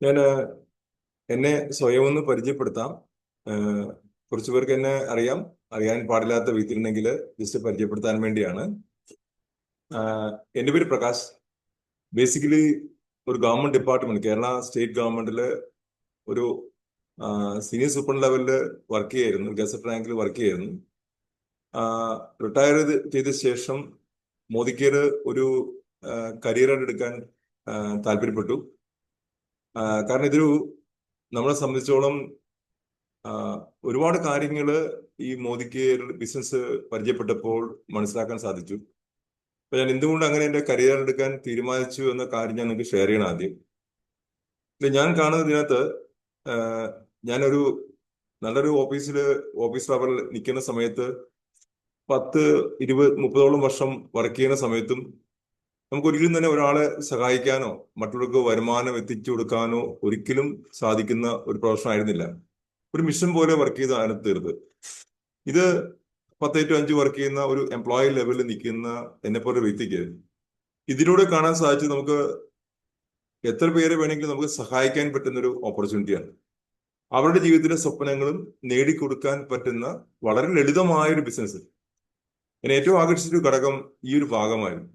ഞാൻ എന്നെ സ്വയം ഒന്ന് പരിചയപ്പെടുത്താം. ഏഹ്, കുറച്ചു പേർക്ക് എന്നെ അറിയാം. അറിയാൻ പാടില്ലാത്ത വ്യക്തിയുണ്ടെങ്കിൽ ജസ്റ്റ് പരിചയപ്പെടുത്താൻ വേണ്ടിയാണ്. എൻ്റെ പേര് പ്രകാശ്. ബേസിക്കലി ഒരു ഗവൺമെന്റ് ഡിപ്പാർട്ട്മെന്റ്, കേരള സ്റ്റേറ്റ് ഗവൺമെന്റില് ഒരു സീനിയർ സൂപ്രണ്ട് ലെവലിൽ വർക്ക് ചെയ്യായിരുന്നു, ഗസറ്റ് റാങ്കിൽ വർക്ക് ചെയ്യായിരുന്നു. റിട്ടയർ ചെയ്ത ശേഷം മോദിക്കേർ ഒരു കരിയർ എടുക്കാൻ താല്പര്യപ്പെട്ടു. കാരണം ഇതൊരു നമ്മളെ സംബന്ധിച്ചോളം ഒരുപാട് കാര്യങ്ങൾ ഈ മോദിക്ക് ബിസിനസ് പരിചയപ്പെട്ടപ്പോൾ മനസ്സിലാക്കാൻ സാധിച്ചു. അപ്പൊ ഞാൻ എന്തുകൊണ്ട് അങ്ങനെ എന്റെ കരിയർ എടുക്കാൻ തീരുമാനിച്ചു എന്ന കാര്യം ഞാൻ നിങ്ങൾക്ക് ഷെയർ ചെയ്യണം ആദ്യം. ഞാൻ കാണുന്നത് ഇതിനകത്ത് ആഹ് ഞാനൊരു നല്ലൊരു ഓഫീസ് ലെവലിൽ നിൽക്കുന്ന സമയത്ത് 10, 20, 30ഓളം വർഷം വർക്ക് ചെയ്യുന്ന സമയത്തും നമുക്ക് ഒരിക്കലും തന്നെ ഒരാളെ സഹായിക്കാനോ മറ്റുള്ളവർക്ക് വരുമാനം എത്തിച്ചു കൊടുക്കാനോ ഒരിക്കലും സാധിക്കുന്ന ഒരു പ്രൊഫഷൻ ആയിരുന്നില്ല. ഒരു മിഷൻ പോലെ വർക്ക് ചെയ്ത് അതിനകത്ത് തീർത്ത് ഇത് 10 to 5 വർക്ക് ചെയ്യുന്ന ഒരു എംപ്ലോയി ലെവലിൽ നിൽക്കുന്ന എന്നെ പോലെ ഒരു വ്യക്തിക്ക് ഇതിലൂടെ കാണാൻ സാധിച്ചത് നമുക്ക് എത്ര പേരെ വേണമെങ്കിലും നമുക്ക് സഹായിക്കാൻ പറ്റുന്ന ഒരു ഓപ്പർച്യൂണിറ്റിയാണ്. അവരുടെ ജീവിതത്തിലെ സ്വപ്നങ്ങളും നേടിക്കൊടുക്കാൻ പറ്റുന്ന വളരെ ലളിതമായ ഒരു ബിസിനസ്. എന്നെ ഏറ്റവും ആകർഷിച്ച ഒരു ഘടകം ഈ ഒരു ഭാഗമായിരുന്നു.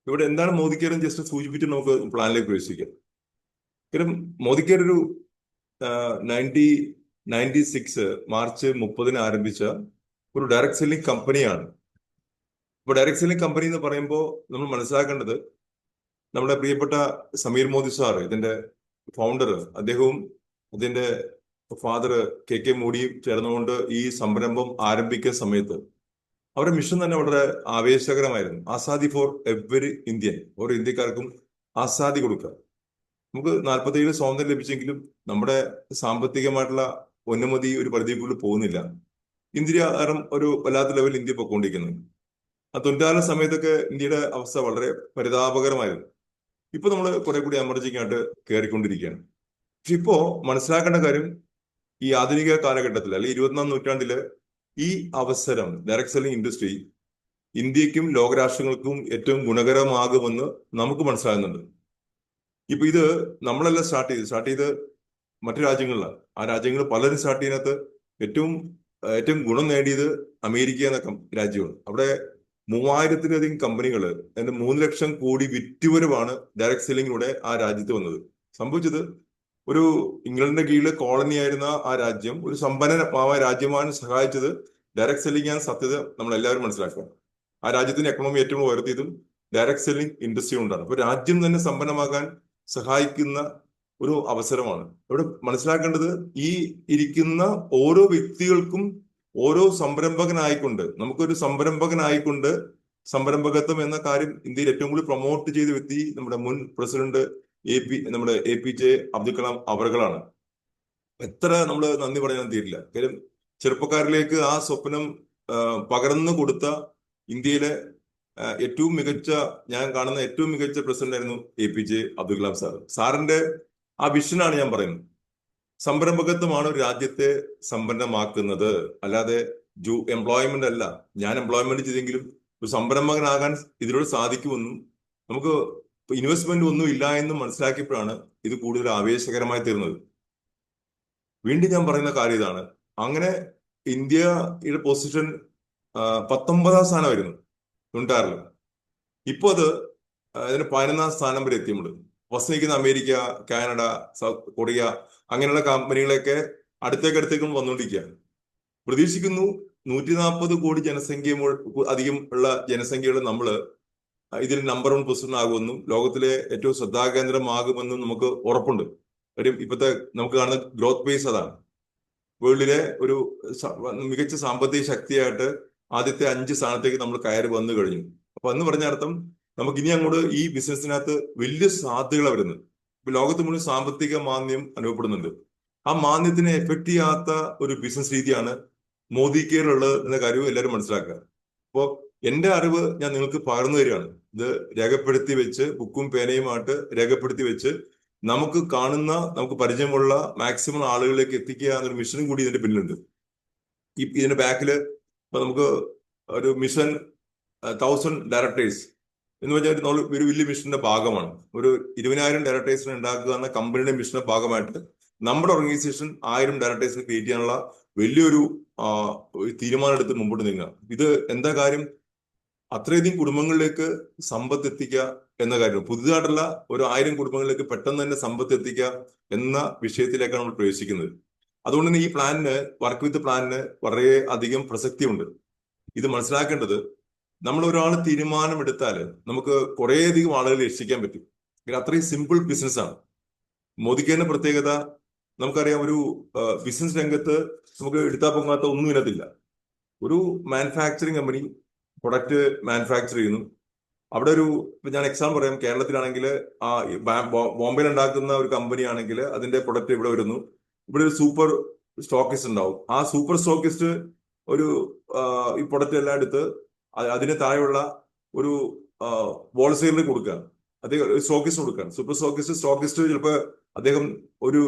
ഇവിടെ എന്താണ് മോദിക്കേറും ജസ്റ്റ് സൂചിപ്പിച്ച് നമുക്ക് പ്ലാനിലേക്ക് പ്രവേശിക്കാം. കാരണം മോദിക്കേർ ഒരു 1996 മാർച്ച് 30 ആരംഭിച്ച ഒരു ഡയറക്ട് സെല്ലിംഗ് കമ്പനിയാണ്. ഇപ്പൊ ഡയറക്ട് സെല്ലിംഗ് കമ്പനി എന്ന് പറയുമ്പോൾ നമ്മൾ മനസ്സിലാക്കേണ്ടത് നമ്മുടെ പ്രിയപ്പെട്ട സമീർ മോദി സാർ, ഇതിന്റെ ഫൗണ്ടർ, അദ്ദേഹവും അതിന്റെ ഫാദർ കെ മോഡിയും ചേർന്നുകൊണ്ട് ഈ സംരംഭം ആരംഭിക്കുന്ന സമയത്ത് അവരുടെ മിഷൻ തന്നെ വളരെ ആവേശകരമായിരുന്നു. ആസാദി ഫോർ എവരി ഇന്ത്യൻ, ഓരോ ഇന്ത്യക്കാർക്കും ആസാദി കൊടുക്കുക. നമുക്ക് 47 സ്വാതന്ത്ര്യം ലഭിച്ചെങ്കിലും നമ്മുടെ സാമ്പത്തികമായിട്ടുള്ള ഉന്നമതി ഒരു പരിധിക്കുള്ളിൽ പോകുന്നില്ല. ഇന്ത്യ ഒരു വല്ലാത്ത ലെവലിൽ ഇന്ത്യ പൊയ്ക്കൊണ്ടിരിക്കുന്നു. ആ 90 സമയത്തൊക്കെ ഇന്ത്യയുടെ അവസ്ഥ വളരെ പരിതാപകരമായിരുന്നു. ഇപ്പൊ നമ്മൾ കുറെ കൂടി എമർജിങ് ആയിട്ട് കയറിക്കൊണ്ടിരിക്കുകയാണ്. പക്ഷെ ഇപ്പോ മനസ്സിലാക്കേണ്ട കാര്യം, ഈ ആധുനിക കാലഘട്ടത്തിൽ അല്ലെങ്കിൽ 21ാം നൂറ്റാണ്ടില് ഈ അവസരം ഡയറക്ട് സെല്ലിംഗ് ഇൻഡസ്ട്രി ഇന്ത്യക്കും ലോകരാഷ്ട്രങ്ങൾക്കും ഏറ്റവും ഗുണകരമാകുമെന്ന് നമുക്ക് മനസ്സിലാകുന്നുണ്ട്. ഇപ്പൊ ഇത് നമ്മളല്ല സ്റ്റാർട്ട് ചെയ്ത് മറ്റു രാജ്യങ്ങളിലാണ്. ആ രാജ്യങ്ങൾ പലരും സ്റ്റാർട്ട് ചെയ്യുന്നതിനകത്ത് ഏറ്റവും ഏറ്റവും ഗുണം നേടിയത് അമേരിക്ക എന്ന രാജ്യമാണ്. അവിടെ 3000-ലധികം കമ്പനികൾ, അതിന്റെ 3 ലക്ഷം കോടി വിറ്റുവരവാണ് ഡയറക്ട് സെല്ലിങ്ങിലൂടെ ആ രാജ്യത്ത് വന്നത്. സംഭവിച്ചത്, ഒരു ഇംഗ്ലണ്ടിന്റെ കീഴിൽ കോളനി ആയിരുന്ന ആ രാജ്യം ഒരു സമ്പന്നമായ രാജ്യമാണ് സഹായിച്ചത് ഡയറക്ട് സെല്ലിംഗ് ആണ്. സത്യത നമ്മൾ എല്ലാവരും മനസ്സിലാക്കുക. ആ രാജ്യത്തിന്റെ എക്കണോമി ഏറ്റവും ഉയർത്തിയതും ഡയറക്ട് സെല്ലിംഗ് ഇൻഡസ്ട്രി കൊണ്ടാണ്. അപ്പൊ രാജ്യം തന്നെ സമ്പന്നമാകാൻ സഹായിക്കുന്ന ഒരു അവസരമാണ്. ഇവിടെ മനസ്സിലാക്കേണ്ടത്, ഈ ഇരിക്കുന്ന ഓരോ വ്യക്തികൾക്കും ഓരോ സംരംഭകനായിക്കൊണ്ട്, നമുക്കൊരു സംരംഭകനായിക്കൊണ്ട് സംരംഭകത്വം എന്ന കാര്യം ഇന്ത്യയിൽ ഏറ്റവും കൂടുതൽ പ്രൊമോട്ട് ചെയ്ത വ്യക്തി നമ്മുടെ മുൻ പ്രസിഡന്റ് നമ്മുടെ APJ അബ്ദുൽ കലാം അവർകളാണ്. എത്ര നമ്മൾ നന്ദി പറയാൻ തീരില്ല. കാര്യം ചെറുപ്പക്കാരിലേക്ക് ആ സ്വപ്നം പകർന്നു കൊടുത്ത ഇന്ത്യയിലെ ഏറ്റവും മികച്ച, ഞാൻ കാണുന്ന ഏറ്റവും മികച്ച പ്രസിഡന്റ് ആയിരുന്നു APJ അബ്ദുൽ കലാം സാർ. സാറിന്റെ ആ വിഷനാണ് ഞാൻ പറയുന്നത്. സംരംഭകത്വമാണ് ഒരു രാജ്യത്തെ സമ്പന്നമാക്കുന്നത്, അല്ലാതെ എംപ്ലോയ്മെന്റ് അല്ല. ഞാൻ എംപ്ലോയ്മെന്റ് ചെയ്തെങ്കിലും ഒരു സംരംഭകനാകാൻ ഇതിലൂടെ സാധിക്കുമെന്നും നമുക്ക് ഇൻവെസ്റ്റ്മെന്റ് ഒന്നും ഇല്ല എന്നും മനസ്സിലാക്കിയപ്പോഴാണ് ഇത് കൂടുതൽ ആവേശകരമായി തീർന്നത്. വീണ്ടും ഞാൻ പറയുന്ന കാര്യം ഇതാണ്. അങ്ങനെ ഇന്ത്യയുടെ പൊസിഷൻ 19ാം സ്ഥാനമായിരുന്നു 96-ൽ. ഇപ്പൊ അത് അതിന് 11ാം സ്ഥാനം വരെ എത്തി. നമ്മൾ ഫസ്റ്റ് നിൽക്കുന്ന അമേരിക്ക, കാനഡ, സൗത്ത് കൊറിയ, അങ്ങനെയുള്ള കമ്പനികളൊക്കെ അടുത്തേക്കും വന്നുകൊണ്ടിരിക്കുകയാണ്. പ്രതീക്ഷിക്കുന്നു 140 കോടി ജനസംഖ്യ അധികം ഉള്ള ജനസംഖ്യയുള്ള നമ്മള് ഇതിൽ നമ്പർ 1 പൊസിഷൻ ആകുമെന്നും ലോകത്തിലെ ഏറ്റവും ശ്രദ്ധാകേന്ദ്രമാകുമെന്നും നമുക്ക് ഉറപ്പുണ്ട്. കാര്യം ഇപ്പോഴത്തെ നമുക്ക് കാണുന്ന ഗ്രോത്ത് പേസ് അതാണ്. വേൾഡിലെ ഒരു മികച്ച സാമ്പത്തിക ശക്തിയായിട്ട് ആദ്യത്തെ 5 സ്ഥാനത്തേക്ക് നമ്മൾ കയറി വന്നു കഴിഞ്ഞു. അപ്പൊ എന്ന് പറഞ്ഞ അർത്ഥം, നമുക്ക് ഇനി അങ്ങോട്ട് ഈ ബിസിനസ്സിനകത്ത് വലിയ സാധ്യതകൾ വരുന്നത്. ഇപ്പൊ ലോകത്ത് മുഴുവൻ സാമ്പത്തിക മാന്ദ്യം അനുഭവപ്പെടുന്നുണ്ട്. ആ മാന്ദ്യത്തിനെ എഫക്ട് ചെയ്യാത്ത ഒരു ബിസിനസ് രീതിയാണ് മോദി കെയർ ഉള്ളത് എന്ന കാര്യവും എല്ലാവരും മനസ്സിലാക്കുക. അപ്പോ എന്റെ അറിവ് ഞാൻ നിങ്ങൾക്ക് പകർന്നു തരികയാണ്. ഇത് രേഖപ്പെടുത്തി വെച്ച്, ബുക്കും പേനയുമായിട്ട് രേഖപ്പെടുത്തി വെച്ച് നമുക്ക് പരിചയമുള്ള മാക്സിമം ആളുകളിലേക്ക് എത്തിക്കുക എന്നൊരു മിഷനും കൂടി ഇതിന്റെ പിന്നിലുണ്ട്. ഇതിന്റെ ബാക്കില് ഇപ്പൊ നമുക്ക് ഒരു മിഷൻ 1000 ഡയറക്ടേഴ്സ് എന്ന് പറഞ്ഞാൽ നമ്മൾ ഒരു വലിയ മിഷന്റെ ഭാഗമാണ്. ഒരു 20,000 ഡയറക്ടേഴ്സിനെ ഉണ്ടാക്കുക എന്ന കമ്പനിയുടെ മിഷന്റെ ഭാഗമായിട്ട് നമ്മുടെ ഓർഗനൈസേഷൻ 1000 ഡയറക്ടേഴ്സിനെ ക്രിയേറ്റ് ചെയ്യാനുള്ള വലിയൊരു തീരുമാനം എടുത്ത് മുമ്പോട്ട് നീങ്ങുക. ഇത് എന്താ കാര്യം? അത്രയധികം കുടുംബങ്ങളിലേക്ക് സമ്പത്ത് എത്തിക്കുക എന്ന കാര്യം. പുതുതായിട്ടുള്ള ഒരു 1000 കുടുംബങ്ങളിലേക്ക് പെട്ടെന്ന് തന്നെ സമ്പത്ത് എത്തിക്കുക എന്ന വിഷയത്തിലേക്കാണ് നമ്മൾ പ്രവേശിക്കുന്നത്. അതുകൊണ്ട് തന്നെ ഈ പ്ലാനിന്, വർക്ക് വിത്ത് പ്ലാനിന് വളരെ അധികം പ്രസക്തിയുണ്ട്. ഇത് മനസ്സിലാക്കേണ്ടത്, നമ്മൾ ഒരാൾ തീരുമാനമെടുത്താൽ നമുക്ക് കുറേയധികം ആളുകളെ രക്ഷിക്കാൻ പറ്റും. അത്രയും സിമ്പിൾ ബിസിനസ്സാണ്. മോദിക്ക് തന്നെ പ്രത്യേകത, നമുക്കറിയാം, ഒരു ബിസിനസ് രംഗത്ത് നമുക്ക് എടുത്താൽ പൊങ്ങാത്ത ഒന്നും ഇതിനകത്തില്ല. ഒരു മാനുഫാക്ചറിങ് കമ്പനി പ്രൊഡക്റ്റ് മാനുഫാക്ചർ ചെയ്യുന്നു. അവിടെ ഒരു, ഞാൻ എക്സാമ്പിൾ പറയാം, കേരളത്തിലാണെങ്കിൽ ബോംബെയിൽ ഉണ്ടാക്കുന്ന ഒരു കമ്പനി ആണെങ്കിൽ അതിന്റെ പ്രൊഡക്റ്റ് ഇവിടെ വരുന്നു. ഇവിടെ ഒരു സൂപ്പർ സ്റ്റോക്കിസ്റ്റ് ഉണ്ടാവും. ആ സൂപ്പർ സ്റ്റോക്കിസ്റ്റ് ഒരു ഈ പ്രൊഡക്റ്റ് എല്ലാം എടുത്ത് അതിന് താഴെയുള്ള ഒരു ഹോൾസെയിലിന് കൊടുക്കുക, അദ്ദേഹം സ്റ്റോക്കിസ്റ്റ് കൊടുക്കുകയാണ്. സൂപ്പർ സ്റ്റോക്കിസ്റ്റ് ചിലപ്പോൾ അദ്ദേഹം ഒരു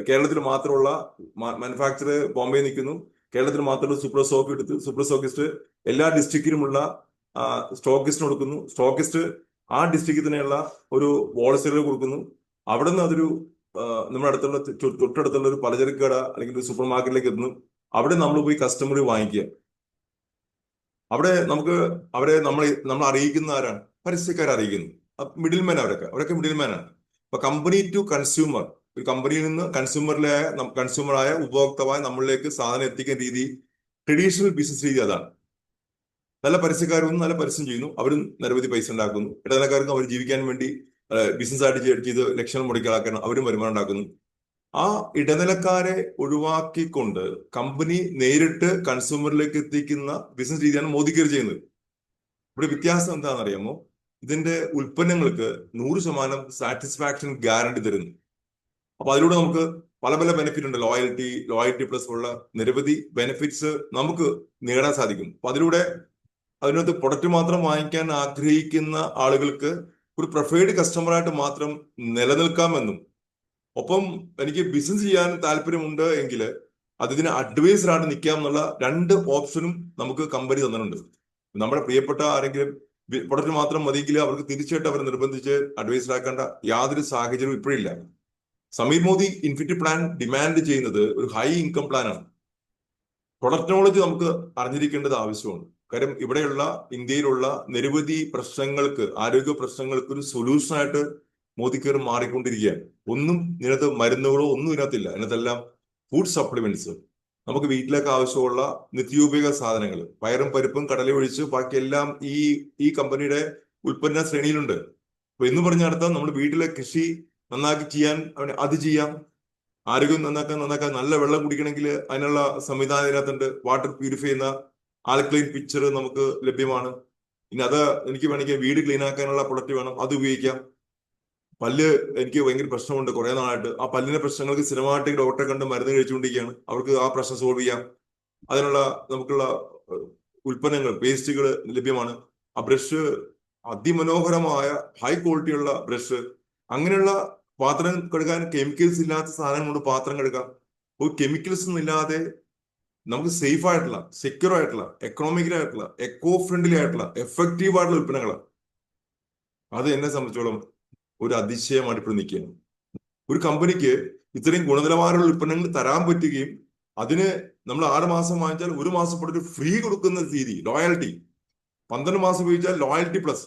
കേരളത്തിൽ മാത്രമുള്ള മാനുഫാക്ചർ ബോംബെ നിൽക്കുന്നു, കേരളത്തിൽ മാത്രമുള്ള സൂപ്പർ സ്റ്റോക്ക് എടുത്ത് സൂപ്പർ സ്റ്റോക്കിസ്റ്റ് എല്ലാ ഡിസ്ട്രിക്റ്റിലുമുള്ള സ്റ്റോക്കിസ്റ്റിന് കൊടുക്കുന്നു. സ്റ്റോക്കിസ്റ്റ് ആ ഡിസ്ട്രിക്റ്റിൽ തന്നെയുള്ള ഒരു ഹോൾസെയിലർ കൊടുക്കുന്നു. അവിടെ നിന്ന് അതൊരു നമ്മുടെ അടുത്തുള്ള തൊട്ടടുത്തുള്ള ഒരു പലചരക്ക് കട അല്ലെങ്കിൽ ഒരു സൂപ്പർ മാർക്കറ്റിലേക്ക് എത്തുന്നു. അവിടെ നമ്മൾ പോയി കസ്റ്റമർ വാങ്ങിക്കുക. അവിടെ നമുക്ക് അവരെ നമ്മൾ അറിയിക്കുന്ന ആരാണ്? പരസ്യക്കാരെ അറിയിക്കുന്നു. മിഡിൽമാൻ, അവരൊക്കെ മിഡിൽമാനാണ്. അപ്പൊ കമ്പനി ടു കൺസ്യൂമർ, ഒരു കമ്പനിയിൽ നിന്ന് കൺസ്യൂമറായ ഉപഭോക്താവായ നമ്മളിലേക്ക് സാധനം എത്തിക്കുന്ന രീതി, ട്രഡീഷണൽ ബിസിനസ് രീതി അതാണ്. നല്ല പരസ്യക്കാരും നല്ല പരസ്യം ചെയ്യുന്നു, അവരും നിരവധി പൈസ ഉണ്ടാക്കുന്നു. ഇടനിലക്കാർക്കും അവർ ജീവിക്കാൻ വേണ്ടി ബിസിനസ് ആയിട്ട് ചെയ്ത് ലക്ഷങ്ങൾ മുടക്കിയാക്കാൻ അവരും വരുമാനം ഉണ്ടാക്കുന്നു. ആ ഇടനിലക്കാരെ ഒഴിവാക്കിക്കൊണ്ട് കമ്പനി നേരിട്ട് കൺസ്യൂമറിലേക്ക് എത്തിക്കുന്ന ബിസിനസ് രീതിയാണ് മോദിക്കേർ ചെയ്യുന്നത്. ഇവിടെ വ്യത്യാസം എന്താണെന്ന് അറിയാമോ? ഇതിന്റെ ഉൽപ്പന്നങ്ങൾക്ക് 100% സാറ്റിസ്ഫാക്ഷൻ ഗ്യാരണ്ടി തരുന്നു. അപ്പൊ അതിലൂടെ നമുക്ക് പല പല ബെനിഫിറ്റ് ഉണ്ട്. ലോയൽറ്റി പ്ലസ് ഉള്ള നിരവധി ബെനിഫിറ്റ്സ് നമുക്ക് നേടാൻ സാധിക്കും. അപ്പൊ അതിനകത്ത് പ്രൊഡക്റ്റ് മാത്രം വാങ്ങിക്കാൻ ആഗ്രഹിക്കുന്ന ആളുകൾക്ക് ഒരു പ്രിഫേർഡ് കസ്റ്റമറായിട്ട് മാത്രം നിലനിൽക്കാമെന്നും, ഒപ്പം എനിക്ക് ബിസിനസ് ചെയ്യാൻ താല്പര്യമുണ്ട് എങ്കിൽ അതിന് അഡ്വൈസറായിട്ട് നിൽക്കാം എന്നുള്ള 2 ഓപ്ഷനും നമുക്ക് കമ്പനി തന്നിട്ടുണ്ട്. നമ്മുടെ പ്രിയപ്പെട്ട ആരെങ്കിലും പ്രൊഡക്റ്റ് മാത്രം മതിയെങ്കിൽ അവർക്ക് തീർച്ചയായിട്ടും അവരെ നിർബന്ധിച്ച് അഡ്വൈസറാക്കേണ്ട യാതൊരു സാഹചര്യവും ഇപ്പോഴില്ല. Sameer Modi infinity plan demand ചെയ്യുന്നത് ഒരു ഹൈ ഇൻകം പ്ലാനാണ്. പ്രൊഡക്റ്റ് നോളജ് നമുക്ക് അറിഞ്ഞിരിക്കേണ്ടത് ആവശ്യമാണ്. കാര്യം ഇവിടെയുള്ള ഇന്ത്യയിലുള്ള നിരവധി പ്രശ്നങ്ങൾക്ക്, ആരോഗ്യ പ്രശ്നങ്ങൾക്ക് ഒരു സൊല്യൂഷനായിട്ട് മോദിക്കേർ മാറിക്കൊണ്ടിരിക്കുകയാണ്. ഒന്നും ഇതിനകത്ത് മരുന്നുകളോ ഒന്നും ഇതിനകത്തില്ല. ഇതിനകത്തെല്ലാം ഫുഡ് സപ്ലിമെന്റ്സ്, നമുക്ക് വീട്ടിലേക്ക് ആവശ്യമുള്ള നിത്യോപയോഗ സാധനങ്ങൾ, പയറും പരിപ്പും കടല ഒഴിച്ച് ബാക്കിയെല്ലാം ഈ കമ്പനിയുടെ ഉൽപ്പന്ന ശ്രേണിയിലുണ്ട്. അപ്പൊ എന്ന് പറഞ്ഞാൽ നമ്മൾ വീട്ടിലെ കൃഷി നന്നാക്കി ചെയ്യാൻ അത് ചെയ്യാം. ആരോഗ്യം നന്നാക്കാൻ നല്ല വെള്ളം കുടിക്കണമെങ്കിൽ അതിനുള്ള സംവിധാനം ഇതിനകത്തുണ്ട്. വാട്ടർ പ്യൂരിഫൈ ചെയ്യുന്ന ആൽക്ലൈൻ പിക്ചർ നമുക്ക് ലഭ്യമാണ്. ഇനി അത് എനിക്ക് വേണമെങ്കിൽ വീട് ക്ലീൻ ആക്കാനുള്ള പ്രൊഡക്റ്റ് വേണം, അത് ഉപയോഗിക്കാം. പല്ല് എനിക്ക് ഭയങ്കര പ്രശ്നമുണ്ട് കുറെ നാളായിട്ട്. ആ പല്ലിന്റെ പ്രശ്നങ്ങൾക്ക് സ്ഥിരമായിട്ട് ഡോക്ടറെ കണ്ട് മരുന്ന് കഴിച്ചുകൊണ്ടിരിക്കുകയാണ്. അവർക്ക് ആ പ്രശ്നം സോൾവ് ചെയ്യാം. അതിനുള്ള നമുക്കുള്ള ഉൽപ്പന്നങ്ങൾ, പേസ്റ്റുകൾ ലഭ്യമാണ്. ആ ബ്രഷ് അതിമനോഹരമായ ഹൈ ക്വാളിറ്റിയുള്ള ബ്രഷ്. അങ്ങനെയുള്ള പാത്രം കഴുകാൻ കെമിക്കൽസ് ഇല്ലാത്ത സാധനം കൊണ്ട് പാത്രം കഴുകാം. ഒരു കെമിക്കൽസ് ഒന്നും ഇല്ലാതെ നമുക്ക് സേഫ് ആയിട്ടുള്ള, സെക്യൂർ ആയിട്ടുള്ള, എക്കണോമിക്കലായിട്ടുള്ള, എക്കോ ഫ്രണ്ട്ലി ആയിട്ടുള്ള, എഫക്റ്റീവ് ആയിട്ടുള്ള ഉൽപ്പന്നങ്ങളാണ്. അത് എന്നെ സംബന്ധിച്ചോളം ഒരു അതിശയമായിട്ട് ഇപ്പോൾ നിൽക്കുകയാണ്. ഒരു കമ്പനിക്ക് ഇത്രയും ഗുണനിലവാരമുള്ള ഉൽപ്പന്നങ്ങൾ തരാൻ പറ്റുകയും അതിന് നമ്മൾ 6 മാസം വാങ്ങിച്ചാൽ 1 മാസം പ്രൊഡക്റ്റ് ഫ്രീ കൊടുക്കുന്ന രീതി, ലോയാലിറ്റി. 12 മാസം ഉപയോഗിച്ചാൽ ലോയാലിറ്റി പ്ലസ്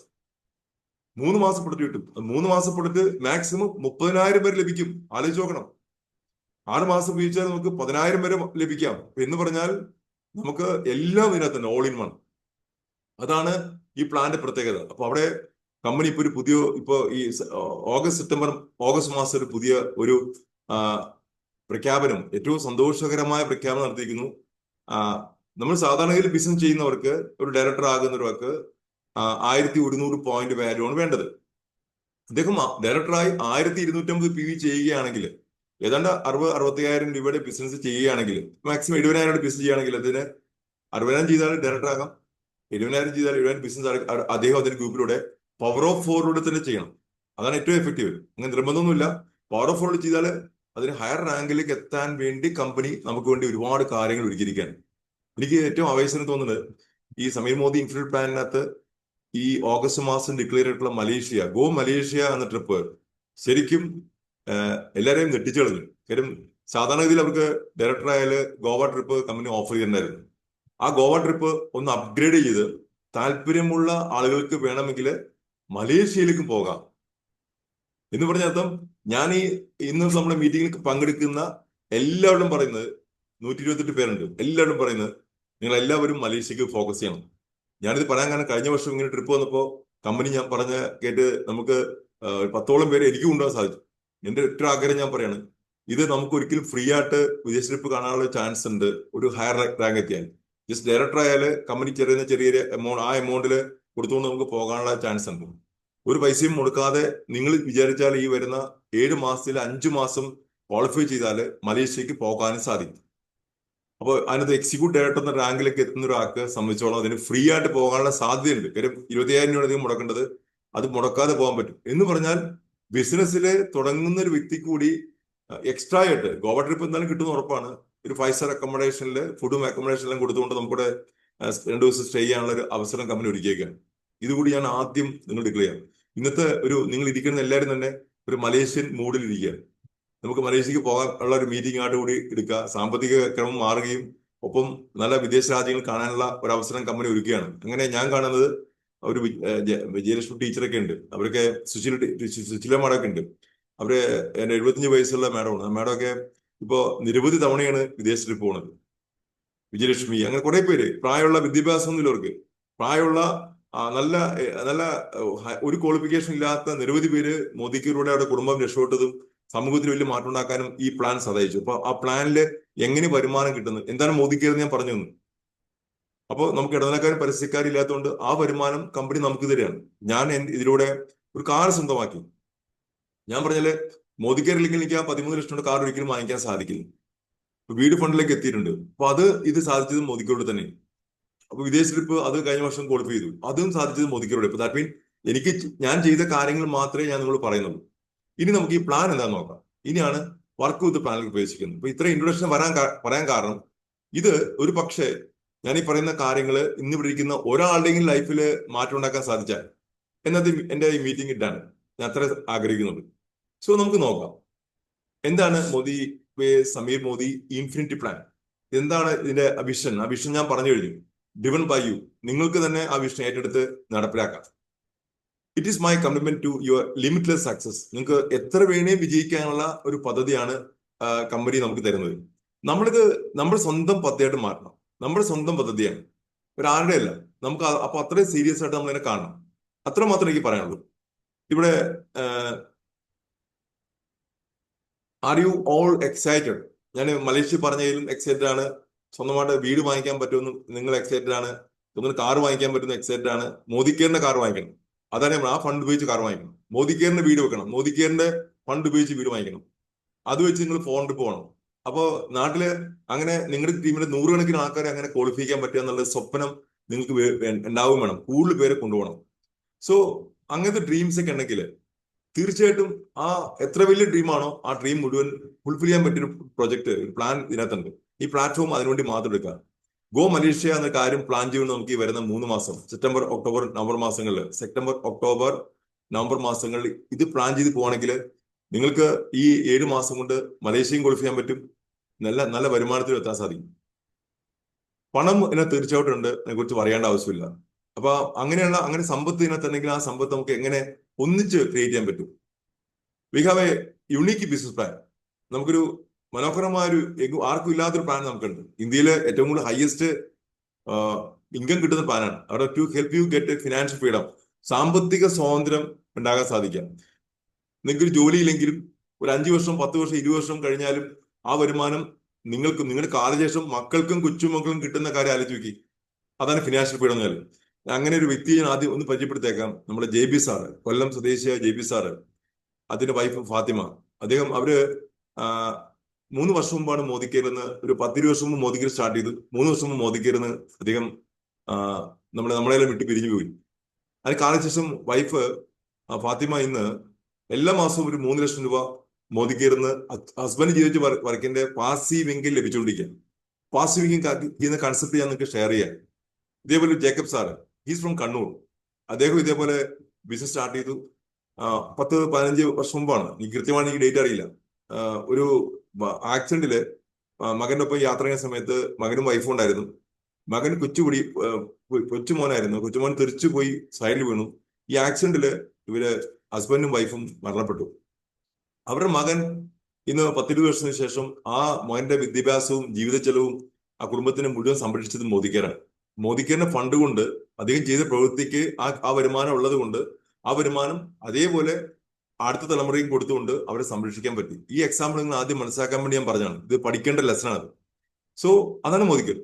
3 മാസം പ്രൊഡക്റ്റ് കിട്ടും. 3 മാസം പ്രൊഡക്റ്റ് മാക്സിമം 30,000 വരെ ലഭിക്കും. ആലോചിച്ച് നോക്കണം. 6 മാസം ഉപയോഗിച്ചാൽ നമുക്ക് 10,000 വരെ ലഭിക്കാം. എന്ന് പറഞ്ഞാൽ നമുക്ക് എല്ലാം ഇതിനകത്ത് തന്നെ ഓൾ ഇൻ വൺ. അതാണ് ഈ പ്ലാന്റെ പ്രത്യേകത. അപ്പൊ അവിടെ കമ്പനി ഇപ്പൊ ഈ ഓഗസ്റ്റ് മാസം ഒരു പുതിയ ഒരു പ്രഖ്യാപനം, ഏറ്റവും സന്തോഷകരമായ പ്രഖ്യാപനം നടത്തിയിരിക്കുന്നു. നമ്മൾ സാധാരണഗതിയിൽ ബിസിനസ് ചെയ്യുന്നവർക്ക്, ഒരു ഡയറക്ടർ ആകുന്നവർക്ക് 1100 പോയിന്റ് വാല്യൂ ആണ് വേണ്ടത്. അദ്ദേഹം ഡയറക്ടറായി 1250 PV ചെയ്യുകയാണെങ്കിൽ, ഏതാണ്ട് 60,000-65,000 രൂപയുടെ ബിസിനസ് ചെയ്യുകയാണെങ്കിൽ, മാക്സിമം 70,000 ബിസിനസ് ചെയ്യുകയാണെങ്കിൽ അതിന് 60,000 ചെയ്താൽ ഡയറക്ടർ ആകാം, 70,000 ചെയ്താൽ 70,000 ബിസിനസ് അദ്ദേഹം അതിന്റെ ഗ്രൂപ്പിലൂടെ പവർ ഓഫ് 4 തന്നെ ചെയ്യണം. അതാണ് ഏറ്റവും എഫക്റ്റീവ്. അങ്ങനെ നിർബന്ധമൊന്നുമില്ല. പവർ ഓഫ് 4 ചെയ്താൽ അതിന് ഹയർ റാങ്കിലേക്ക് എത്താൻ വേണ്ടി കമ്പനി നമുക്ക് വേണ്ടി ഒരുപാട് കാര്യങ്ങൾ ഒരുക്കിയിരിക്കുകയാണ്. എനിക്ക് ഏറ്റവും ആവേശം തോന്നുന്നത്, ഈ സമീർ മോദി ഇൻഫിനിറ്റി പ്ലാനിനകത്ത് ഈ ഓഗസ്റ്റ് മാസം ഡിക്ലെയർ ചെയ്തിട്ടുള്ള മലേഷ്യ, ഗോ മലേഷ്യ എന്ന ട്രിപ്പ് ശരിക്കും എല്ലാവരെയും ഞെട്ടിച്ചു കളഞ്ഞു. കാര്യം സാധാരണഗതിയിൽ അവർക്ക് ഡയറക്ടറായാല് ഗോവ ട്രിപ്പ് കമ്പനി ഓഫർ ചെയ്തിട്ടുണ്ടായിരുന്നു. ആ ഗോവ ട്രിപ്പ് ഒന്ന് അപ്ഗ്രേഡ് ചെയ്ത് താല്പര്യമുള്ള ആളുകൾക്ക് വേണമെങ്കിൽ മലേഷ്യയിലേക്ക് പോകാം എന്ന് പറഞ്ഞ അർത്ഥം, ഞാൻ ഇന്ന് നമ്മുടെ മീറ്റിംഗിൽ പങ്കെടുക്കുന്ന എല്ലാവരും പറയുന്നത്, 128 പേരുണ്ട്, എല്ലാവരും പറയുന്നത് നിങ്ങൾ എല്ലാവരും മലേഷ്യക്ക് ഫോക്കസ് ചെയ്യണം. ഞാനിത് പറയാൻ കാരണം കഴിഞ്ഞ വർഷം ഇങ്ങനെ ട്രിപ്പ് വന്നപ്പോൾ കമ്പനി ഞാൻ പറഞ്ഞ കേട്ട് നമുക്ക് 10ഓളം പേര് എനിക്ക് കൊണ്ടുപോകാൻ സാധിച്ചു. എന്റെ ഒറ്റ ആഗ്രഹം ഞാൻ പറയാണ്, ഇത് നമുക്ക് ഒരിക്കലും ഫ്രീ ആയിട്ട് വിദേശ ട്രിപ്പ് കാണാനുള്ള ചാൻസ് ഉണ്ട്. ഒരു ഹയർ റാങ്ക് എത്തിയാൽ ജസ്റ്റ് ഡയറക്ടർ ആയാൽ കമ്പനി ചെറിയൊരു എമൗണ്ട്, ആ എമൗണ്ടിൽ കൊടുത്തുകൊണ്ട് നമുക്ക് പോകാനുള്ള ചാൻസ് ഉണ്ട്. ഒരു പൈസയും മുടക്കാതെ നിങ്ങൾ വിചാരിച്ചാൽ ഈ വരുന്ന 7 മാസത്തിൽ 5 മാസം ക്വാളിഫൈ ചെയ്താൽ മലേഷ്യക്ക് പോകാനും സാധിക്കും. അപ്പോൾ അതിനകത്ത് എക്സിക്യൂട്ടീവ് ഡയറക്ടർ എന്ന റാങ്കിലേക്ക് എത്തുന്ന ഒരാൾക്ക് സംബന്ധിച്ചോളം അതിന് ഫ്രീ ആയിട്ട് പോകാനുള്ള സാധ്യതയുണ്ട്. കാര്യം 25,000 രൂപ അധികം മുടക്കേണ്ടത്, അത് മുടക്കാതെ പോകാൻ പറ്റും. എന്ന് പറഞ്ഞാൽ ബിസിനസ്സിൽ തുടങ്ങുന്ന ഒരു വ്യക്തി കൂടി എക്സ്ട്രാ ആയിട്ട് ഗോവ ട്രിപ്പ് എന്തായാലും കിട്ടുന്ന ഉറപ്പാണ്. ഒരു 5 സ്റ്റാർ അക്കോമഡേഷനിൽ ഫുഡും അക്കോമഡേഷനിലും കൊടുത്തുകൊണ്ട് നമുക്കിവിടെ 2 ദിവസം സ്റ്റേ ചെയ്യാനുള്ള ഒരു അവസരം കമ്പനി ഒരുക്കിയേക്കാണ്. ഇതുകൂടി ഞാൻ ആദ്യം നിങ്ങൾ ഡിക്ലെയർ ചെയ്യാം. ഇന്നത്തെ നിങ്ങൾ ഇരിക്കുന്ന എല്ലാവരും തന്നെ ഒരു മലേഷ്യൻ മൂഡിൽ ഇരിക്കുക. നമുക്ക് മലേഷ്യക്ക് പോകാൻ ഉള്ള ഒരു മീറ്റിംഗ് ആയിട്ട് കൂടി എടുക്കുക. സാമ്പത്തിക ക്രമം മാറുകയും ഒപ്പം നല്ല വിദേശ രാജ്യങ്ങൾ കാണാനുള്ള ഒരു അവസരം കമ്പനി ഒരുക്കുകയാണ്. അങ്ങനെ ഞാൻ കാണുന്നത് ഒരു വിജയലക്ഷ്മി ടീച്ചറൊക്കെ ഉണ്ട്, അവരൊക്കെ സുശീല മാഡമൊക്കെ ഉണ്ട്. അവര് എന്റെ 75 വയസ്സുള്ള മാഡമാണ്. ആ മാഡമൊക്കെ ഇപ്പോ നിരവധി തവണയാണ് വിദേശ ട്രിപ്പ് പോകുന്നത്. വിജയലക്ഷ്മി, അങ്ങനെ കുറെ പേര്, പ്രായമുള്ള വിദ്യാഭ്യാസമൊന്നുമില്ലവർക്ക്, പ്രായമുള്ള നല്ല നല്ല ഒരു ക്വാളിഫിക്കേഷൻ ഇല്ലാത്ത നിരവധി പേര് മോദിക്കിലൂടെ അവരുടെ കുടുംബം രക്ഷപ്പെട്ടതും സമൂഹത്തിൽ വലിയ മാറ്റം ഉണ്ടാക്കാനും ഈ പ്ലാൻ സഹായിച്ചു. അപ്പൊ ആ പ്ലാനില് എങ്ങനെ വരുമാനം കിട്ടുന്നത്, എന്താണ് മോദിക്കെന്ന് ഞാൻ പറഞ്ഞു തന്നു. അപ്പോൾ നമുക്ക് ഇടനിലക്കാരും പരസ്യക്കാരും ഇല്ലാത്തതുകൊണ്ട് ആ വരുമാനം കമ്പനി നമുക്ക് തരികയാണ്. ഞാൻ ഇതിലൂടെ ഒരു കാർ സ്വന്തമാക്കി. ഞാൻ പറഞ്ഞാല് മോദിക്കാരില്ലെങ്കിൽ എനിക്ക് ആ 13 ലക്ഷം കാർ ഒരിക്കലും വാങ്ങിക്കാൻ സാധിക്കില്ല. വീട് ഫണ്ടിലേക്ക് എത്തിയിട്ടുണ്ട്. അപ്പൊ ഇത് സാധിച്ചത് മോദിക്കോട് തന്നെ. അപ്പൊ വിദേശ ട്രിപ്പ് അത് കഴിഞ്ഞ വർഷം ക്വാളിഫൈ ചെയ്തു, അതും സാധിച്ചത് മോദിക്കോട്. ഇപ്പൊ ദാറ്റ് മീൻ എനിക്ക് ഞാൻ ചെയ്ത കാര്യങ്ങൾ മാത്രമേ ഞാൻ നിങ്ങൾ പറയുന്നുള്ളൂ. ഇനി നമുക്ക് ഈ പ്ലാൻ എന്താണെന്ന് നോക്കാം. ഇനിയാണ് വർക്ക് വിത്ത് പ്ലാനിൽ ഉപയോഗിക്കുന്നത്. ഇപ്പൊ ഇത്ര ഇൻട്രൊഡക്ഷൻ പറയാൻ കാരണം ഇത് ഒരു പക്ഷേ ഞാൻ ഈ പറയുന്ന കാര്യങ്ങൾ ഇന്നിവിടെ ഇരിക്കുന്ന ഒരാളുടെയും ലൈഫിൽ മാറ്റം ഉണ്ടാക്കാൻ സാധിച്ചാൽ എന്നത് എന്റെ ഈ മീറ്റിംഗ് ഇട്ടാണ് ഞാൻ അത്ര ആഗ്രഹിക്കുന്നുണ്ട്. സോ നമുക്ക് നോക്കാം എന്താണ് സമീർ മോദി ഇൻഫിനിറ്റി പ്ലാൻ. എന്താണ് ഇതിന്റെ വിഷൻ? ആ വിഷൻ ഞാൻ പറഞ്ഞു കഴിഞ്ഞു. Driven by you. നിങ്ങൾക്ക് തന്നെ ആ വിഷൻ ഏറ്റെടുത്ത് നടപ്പിലാക്കാം. It is my commitment to your limitless success. നിങ്ങൾക്ക് എത്ര വേണേയും വിജയിക്കാനുള്ള ഒരു പദ്ധതിയാണ് കമ്പനി നമുക്ക് തരുന്നത്. നമ്മുടെ സ്വന്തം പദ്ധതിയായിട്ട് മാറ്റണം. നമ്മുടെ സ്വന്തം പദ്ധതിയാണ്, ഒരാളുടെ അല്ല. നമുക്ക് അപ്പൊ അത്രയും സീരിയസ് ആയിട്ട് നമ്മൾ ഇതിനെ കാണണം. അത്ര മാത്രമേ എനിക്ക് പറയാനുള്ളൂ. ഇവിടെ ആർ യു ഓൾ എക്സൈറ്റഡ്? ഞാൻ മലേഷ്യ പറഞ്ഞതിലും എക്സൈറ്റഡ് ആണ്. സ്വന്തമായിട്ട് വീട് വാങ്ങിക്കാൻ പറ്റുമെന്നും നിങ്ങൾ എക്സൈറ്റഡ് ആണ്. സ്വന്തം കാർ വാങ്ങിക്കാൻ പറ്റുന്ന എക്സൈറ്റഡ് ആണ്. മോദി കെയറിന്റെ കാർ വാങ്ങിക്കണം. അതാണ് ആ ഫണ്ട് ഉപയോഗിച്ച് കാർ വാങ്ങിക്കണം. മോദി കെയറിന്റെ വീട് വെക്കണം. മോദി കെയറിന്റെ ഫണ്ട് ഉപയോഗിച്ച് വീട് വാങ്ങിക്കണം. അത് വെച്ച് നിങ്ങൾ ഫോൺ ട്രിപ്പ് പോകണം. അപ്പോ നാട്ടില് അങ്ങനെ നിങ്ങളുടെ ടീമിലെ 100 കണക്കിന് ആൾക്കാരെ അങ്ങനെ ക്വാളിഫൈ ചെയ്യാൻ പറ്റുക എന്നുള്ള സ്വപ്നം നിങ്ങൾക്ക് ഉണ്ടാവും വേണം. കൂടുതൽ പേരെ കൊണ്ടുപോകണം. സോ അങ്ങനത്തെ ഡ്രീംസ് ഒക്കെ ഉണ്ടെങ്കിൽ തീർച്ചയായിട്ടും ആ എത്ര വലിയ ഡ്രീമാണോ ആ ഡ്രീം മുഴുവൻ ഫുൾഫിൽ ചെയ്യാൻ പറ്റിയൊരു പ്രൊജക്ട്, ഒരു പ്ലാൻ ഇതിനകത്തുണ്ട്. ഈ പ്ലാറ്റ്ഫോം അതിനുവേണ്ടി മാത്രം എടുക്കുക. ഗോ മലേഷ്യ എന്ന കാര്യം പ്ലാൻ ചെയ്യുന്നത് നമുക്ക് ഈ വരുന്ന 3 മാസം, സെപ്റ്റംബർ ഒക്ടോബർ നവംബർ മാസങ്ങളിൽ ഇത് പ്ലാൻ ചെയ്ത് പോവാണെങ്കിൽ നിങ്ങൾക്ക് ഈ 7 മാസം കൊണ്ട് മലേഷ്യയും ക്വാളിഫൈ ചെയ്യാൻ പറ്റും. നല്ല നല്ല വരുമാനത്തിൽ എത്താൻ സാധിക്കും. പണം ഇതിനകത്ത് തീർച്ചയായിട്ടും ഉണ്ട്, അതിനെക്കുറിച്ച് പറയേണ്ട ആവശ്യമില്ല. അപ്പൊ അങ്ങനെ സമ്പത്ത് ഇതിനകത്തുണ്ടെങ്കിൽ ആ സമ്പത്ത് നമുക്ക് എങ്ങനെ ഒന്നിച്ച് ക്രിയേറ്റ് ചെയ്യാൻ പറ്റും. We have A unique business plan. നമുക്കൊരു മനോഹരമായൊരു ആർക്കും ഇല്ലാത്തൊരു പ്ലാൻ നമുക്കുണ്ട്. ഇന്ത്യയിലെ ഏറ്റവും കൂടുതൽ ഹയസ്റ്റ് ഇൻകം കിട്ടുന്ന പ്ലാനാണ്. അവിടെ to help you get financial freedom, സാമ്പത്തിക സ്വാതന്ത്ര്യം ഉണ്ടാകാൻ സാധിക്കാം. നിങ്ങൾക്കൊരു ജോലിയില്ലെങ്കിലും ഒരു 5 വർഷം 10 വർഷം 20 വർഷം കഴിഞ്ഞാലും ആ വരുമാനം നിങ്ങളുടെ കാലശേഷം മക്കൾക്കും കൊച്ചുമക്കൾക്കും കിട്ടുന്ന കാര്യം ആലോചിച്ച് നോക്കി. അതാണ് ഫിനാൻഷ്യൽ ഫ്രീഡം എന്നാൽ. അങ്ങനെ ഒരു വ്യക്തിയെ ഞാൻ ആദ്യം ഒന്ന് പരിചയപ്പെടുത്തേക്കാം. നമ്മുടെ JB സാറ്, കൊല്ലം സ്വദേശിയായ JB സാറ്, അതിന്റെ വൈഫ് ഫാത്തിമ. അവര് 3 വർഷം മുമ്പാണ് മോദിക്കേരുന്ന്, ഒരു 10-20 വർഷം മുമ്പ് മോദിക്കേർ സ്റ്റാർട്ട് ചെയ്തു. 3 വർഷം മുമ്പ് മോദിക്കേരുന്ന് അദ്ദേഹം നമ്മളെല്ലാം വിട്ട് പിരിഞ്ഞു പോയി. അതിന് കാലശേഷം വൈഫ് ഫാത്തിമ ഇന്ന് എല്ലാ മാസവും ഒരു 3 ലക്ഷം രൂപ മോദിക്കേരുന്ന് ഹസ്ബൻഡ് ജീവിച്ച വർക്കിന്റെ പാസീവ് ഇൻകം ലഭിച്ചുകൊണ്ടിരിക്കുക. പാസീവ് ഇൻകം കൺസെപ്റ്റ് ഞാൻ നിങ്ങൾക്ക് ഷെയർ ചെയ്യാം. ഇതേപോലെ Jacob sir, he's from Kannur. അദ്ദേഹം ഇതേപോലെ ബിസിനസ് സ്റ്റാർട്ട് ചെയ്തു. 10-15 വർഷം മുമ്പാണ്, എനിക്ക് കൃത്യമായി എനിക്ക് ഡേറ്റ് അറിയില്ല. ഒരു ആക്സിഡന്റില് മകന്റെ ഒപ്പം യാത്ര ചെയ്യുന്ന സമയത്ത് മകനും വൈഫും ഉണ്ടായിരുന്നു. മകൻ കൊച്ചുമോനായിരുന്നു. കൊച്ചുമോൻ തെറിച്ചു പോയി സൈഡിൽ വീണു. ഈ ആക്സിഡന്റില് ഇവര് ഹസ്ബൻഡും വൈഫും മരണപ്പെട്ടു. അവരുടെ മകൻ ഇന്ന് 10-20 വർഷത്തിന് ശേഷം ആ മകന്റെ വിദ്യാഭ്യാസവും ജീവിത ചെലവും ആ കുടുംബത്തിനെ മുഴുവൻ സംരക്ഷിച്ചത് മോദിക്കാരാണ്. മോദിക്കാരന്റെ ഫണ്ട് കൊണ്ട് അദ്ദേഹം ചെയ്ത പ്രവൃത്തിക്ക് ആ വരുമാനം ഉള്ളത് കൊണ്ട് ആ വരുമാനം അതേപോലെ അടുത്ത തലമുറയും കൊടുത്തുകൊണ്ട് അവരെ സംരക്ഷിക്കാൻ പറ്റി. ഈ എക്സാമ്പിൾ നിങ്ങൾ ആദ്യം മനസ്സിലാക്കാൻ വേണ്ടി ഞാൻ പറഞ്ഞാണ്. ഇത് പഠിക്കേണ്ട ലെസണാണ്. സോ അതാണ് മോദിക്കർ.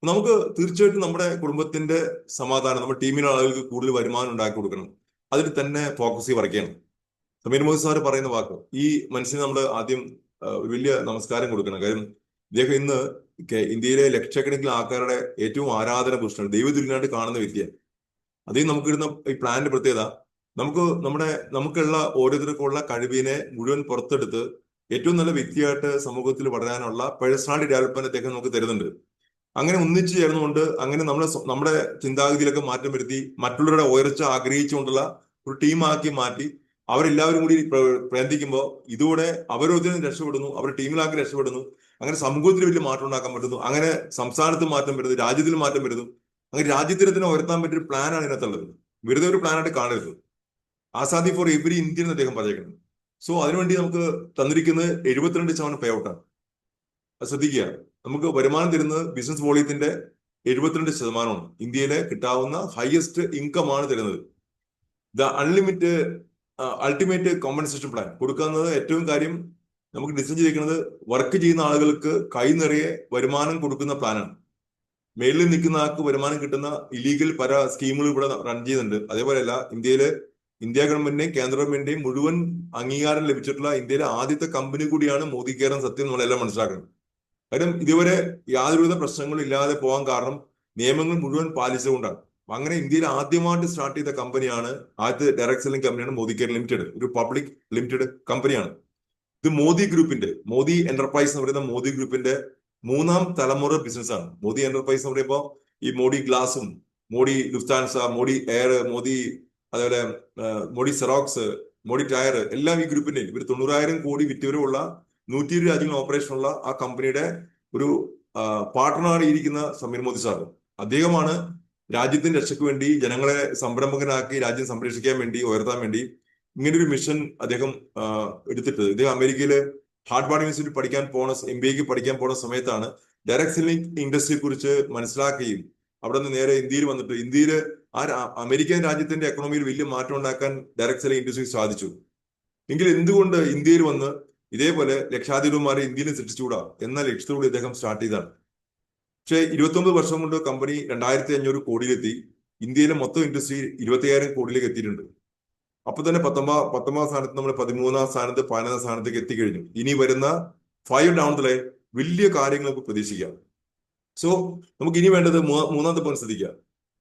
നമുക്ക് തീർച്ചയായിട്ടും നമ്മുടെ കുടുംബത്തിന്റെ സമാധാനം, നമ്മുടെ ടീമിലെ ആളുകൾക്ക് കൂടുതൽ വരുമാനം ഉണ്ടാക്കി കൊടുക്കണം. അതിൽ തന്നെ ഫോക്കസ് ചെയ്ത് വർക്ക് ചെയ്യണം. സമീർ മോദി സാർ പറയുന്ന വാക്ക്, ഈ മനുഷ്യന് നമ്മൾ ആദ്യം ഒരു വലിയ നമസ്കാരം കൊടുക്കണം. കാര്യം ഇദ്ദേഹം ഇന്ന് ഇന്ത്യയിലെ ലക്ഷക്കണക്കിന് ആൾക്കാരുടെ ഏറ്റവും ആരാധന പുരുഷനാണ്, ദൈവതുല്യനായിട്ട് കാണുന്ന വ്യക്തിയാണ്. അതേ നമുക്കിടുന്ന ഈ പ്ലാനിന്റെ പ്രത്യേകത, നമുക്കുള്ള ഓരോരുത്തർക്കുള്ള കഴിവിനെ മുഴുവൻ പുറത്തെടുത്ത് ഏറ്റവും നല്ല വ്യക്തിയായിട്ട് സമൂഹത്തിൽ വളരാനുള്ള പേഴ്സണാലിറ്റി ഡെവലപ്മെന്റ് അദ്ദേഹം നമുക്ക് തരുന്നുണ്ട്. അങ്ങനെ ഒന്നിച്ചു ചേർന്നുകൊണ്ട് അങ്ങനെ നമ്മുടെ ചിന്താഗതിയിലൊക്കെ മാറ്റം വരുത്തി മറ്റുള്ളവരുടെ ഉയർച്ച ആഗ്രഹിച്ചുകൊണ്ടുള്ള ഒരു ടീമാക്കി മാറ്റി അവരെല്ലാവരും കൂടി പ്രയത്നിക്കുമ്പോൾ ഇതോടെ അവരോരുത്തരും രക്ഷപ്പെടുന്നു, അവരുടെ ടീമിലാക്കി രക്ഷപ്പെടുന്നു. അങ്ങനെ സമൂഹത്തിൽ വലിയ മാറ്റം ഉണ്ടാക്കാൻ പറ്റുന്നു. അങ്ങനെ സംസ്ഥാനത്ത് മാറ്റം വരുന്നു, രാജ്യത്തിൽ മാറ്റം വരുന്നു. അങ്ങനെ രാജ്യത്തിന് തന്നെ ഉയർത്താൻ പറ്റിയ ഒരു പ്ലാനാണ് ഇതിനകത്തുള്ളത്. വെറുതെ ഒരു പ്ലാനായിട്ട് കാണരുത്. ആസാദി ഫോർ എവരി ഇന്ത്യൻ എന്ന് അദ്ദേഹം പറഞ്ഞേക്കുന്നത്. സോ അതിനുവേണ്ടി നമുക്ക് തന്നിരിക്കുന്നത് 72% പേ ഔട്ടാണ്. അത് ശ്രദ്ധിക്കുക. നമുക്ക് വരുമാനം തരുന്നത് ബിസിനസ് വോളിയത്തിന്റെ 72%. ഇന്ത്യയിലെ കിട്ടാവുന്ന ഹയസ്റ്റ് ഇൻകം ആണ് തരുന്നത്. ദ അൾട്ടിമേറ്റ് കോമ്പൻസേഷൻ പ്ലാൻ കൊടുക്കുന്നത് ഏറ്റവും കാര്യം നമുക്ക് ഡിസൈൻ ചെയ്തിരിക്കുന്നത് വർക്ക് ചെയ്യുന്ന ആളുകൾക്ക് കൈ നിറയെ വരുമാനം കൊടുക്കുന്ന പ്ലാനാണ്. മേളിൽ നിൽക്കുന്ന ആൾക്ക് വരുമാനം കിട്ടുന്ന ഇല്ലീഗൽ പല സ്കീമുകൾ ഇവിടെ റൺ ചെയ്യുന്നുണ്ട്. അതേപോലെയല്ല, ഇന്ത്യ ഗവൺമെന്റിന്റെയും കേന്ദ്ര ഗവൺമെന്റിന്റെയും മുഴുവൻ അംഗീകാരം ലഭിച്ചിട്ടുള്ള ഇന്ത്യയിലെ ആദ്യത്തെ കമ്പനി കൂടിയാണ് മോദി കെയർ എന്ന സത്യം നമ്മളെല്ലാം മനസ്സിലാക്കണം. കാര്യം ഇതുവരെ യാതൊരുവിധ പ്രശ്നങ്ങളും ഇല്ലാതെ പോകാൻ കാരണം നിയമങ്ങൾ മുഴുവൻ പാലിച്ചുകൊണ്ടാണ്. അങ്ങനെ ഇന്ത്യയിൽ ആദ്യമായിട്ട് സ്റ്റാർട്ട് ചെയ്ത കമ്പനിയാണ്, ആദ്യത്തെ ഡയറക്ട് സെല്ലിംഗ് കമ്പനിയാണ് മോദി കെയർ ലിമിറ്റഡ്. ഒരു പബ്ലിക് ലിമിറ്റഡ് കമ്പനിയാണ്. ഇത് മോദി എന്റർപ്രൈസ് എന്ന് പറയുന്ന മോദി ഗ്രൂപ്പിന്റെ 3ാം തലമുറ ബിസിനസ് ആണ്. മോദി എന്റർപ്രൈസ് എന്ന് പറയുമ്പോൾ ഈ മോഡി ഗ്ലാസും, മോഡി ലുഫ്താൻസ, മോഡി എയർ, അതേപോലെ മോഡി സെറോക്സ്, മോഡി ടയർ എല്ലാം ഈ ഗ്രൂപ്പിന്റെ, ഇവർ 90,000 കോടി വിറ്റുവരവുള്ള 120 രാജ്യങ്ങൾ ഓപ്പറേഷനുള്ള ആ കമ്പനിയുടെ ഒരു പാർട്ട്ണറാണ് ഇരിക്കുന്ന സമീർ മോദി സാർ. അദ്ദേഹമാണ് രാജ്യത്തിന്റെ രക്ഷയ്ക്ക് വേണ്ടി ജനങ്ങളെ സംരംഭകനാക്കി രാജ്യം സംരക്ഷിക്കാൻ വേണ്ടി ഉയർത്താൻ വേണ്ടി ഇങ്ങനൊരു മിഷൻ അദ്ദേഹം എടുത്തിട്ട് ഇദ്ദേഹം അമേരിക്കയില് ഹാർവാർഡ് യൂണിവേഴ്സിറ്റി പഠിക്കാൻ പോണ MBA പഠിക്കാൻ പോണ സമയത്താണ് ഡയറക്ട് സെല്ലിംഗ് ഇൻഡസ്ട്രിയെ കുറിച്ച് മനസ്സിലാക്കുകയും അവിടെ നിന്ന് നേരെ ഇന്ത്യയിൽ വന്നിട്ട് ഇന്ത്യയില് അമേരിക്കൻ രാജ്യത്തിന്റെ എക്കണോമിയിൽ വലിയ മാറ്റം ഉണ്ടാക്കാൻ ഡയറക്ട് സെല്ലിംഗ് ഇൻഡസ്ട്രിക്ക് സാധിച്ചു. എങ്കിൽ എന്തുകൊണ്ട് ഇന്ത്യയിൽ വന്ന് ഇതേപോലെ ലക്ഷാധിപതിമാരെ ഇന്ത്യയിൽ സൃഷ്ടിച്ചുകൂടാ എന്ന ലക്ഷ്യത്തോടെ ഇദ്ദേഹം സ്റ്റാർട്ട് ചെയ്തതാണ്. പക്ഷേ 29 വർഷം കൊണ്ട് കമ്പനി 2,500 കോടിയിലെത്തി. ഇന്ത്യയിലെ മൊത്തം ഇൻഡസ്ട്രി 25,000 കോടിയിലേക്ക് എത്തിയിട്ടുണ്ട്. അപ്പൊ തന്നെ 19ാം സ്ഥാനത്ത് നമ്മൾ 13ാം സ്ഥാനത്ത് 15ാം സ്ഥാനത്തേക്ക് എത്തിക്കഴിഞ്ഞു. ഇനി വരുന്ന 5 ഡൗൺ ദ ലൈൻ വലിയ കാര്യങ്ങൾ നമുക്ക് പ്രതീക്ഷിക്കാം. സോ നമുക്ക് ഇനി വേണ്ടത് മൂന്നാമത്തെ പോയിന്റ് ശ്രദ്ധിക്കുക.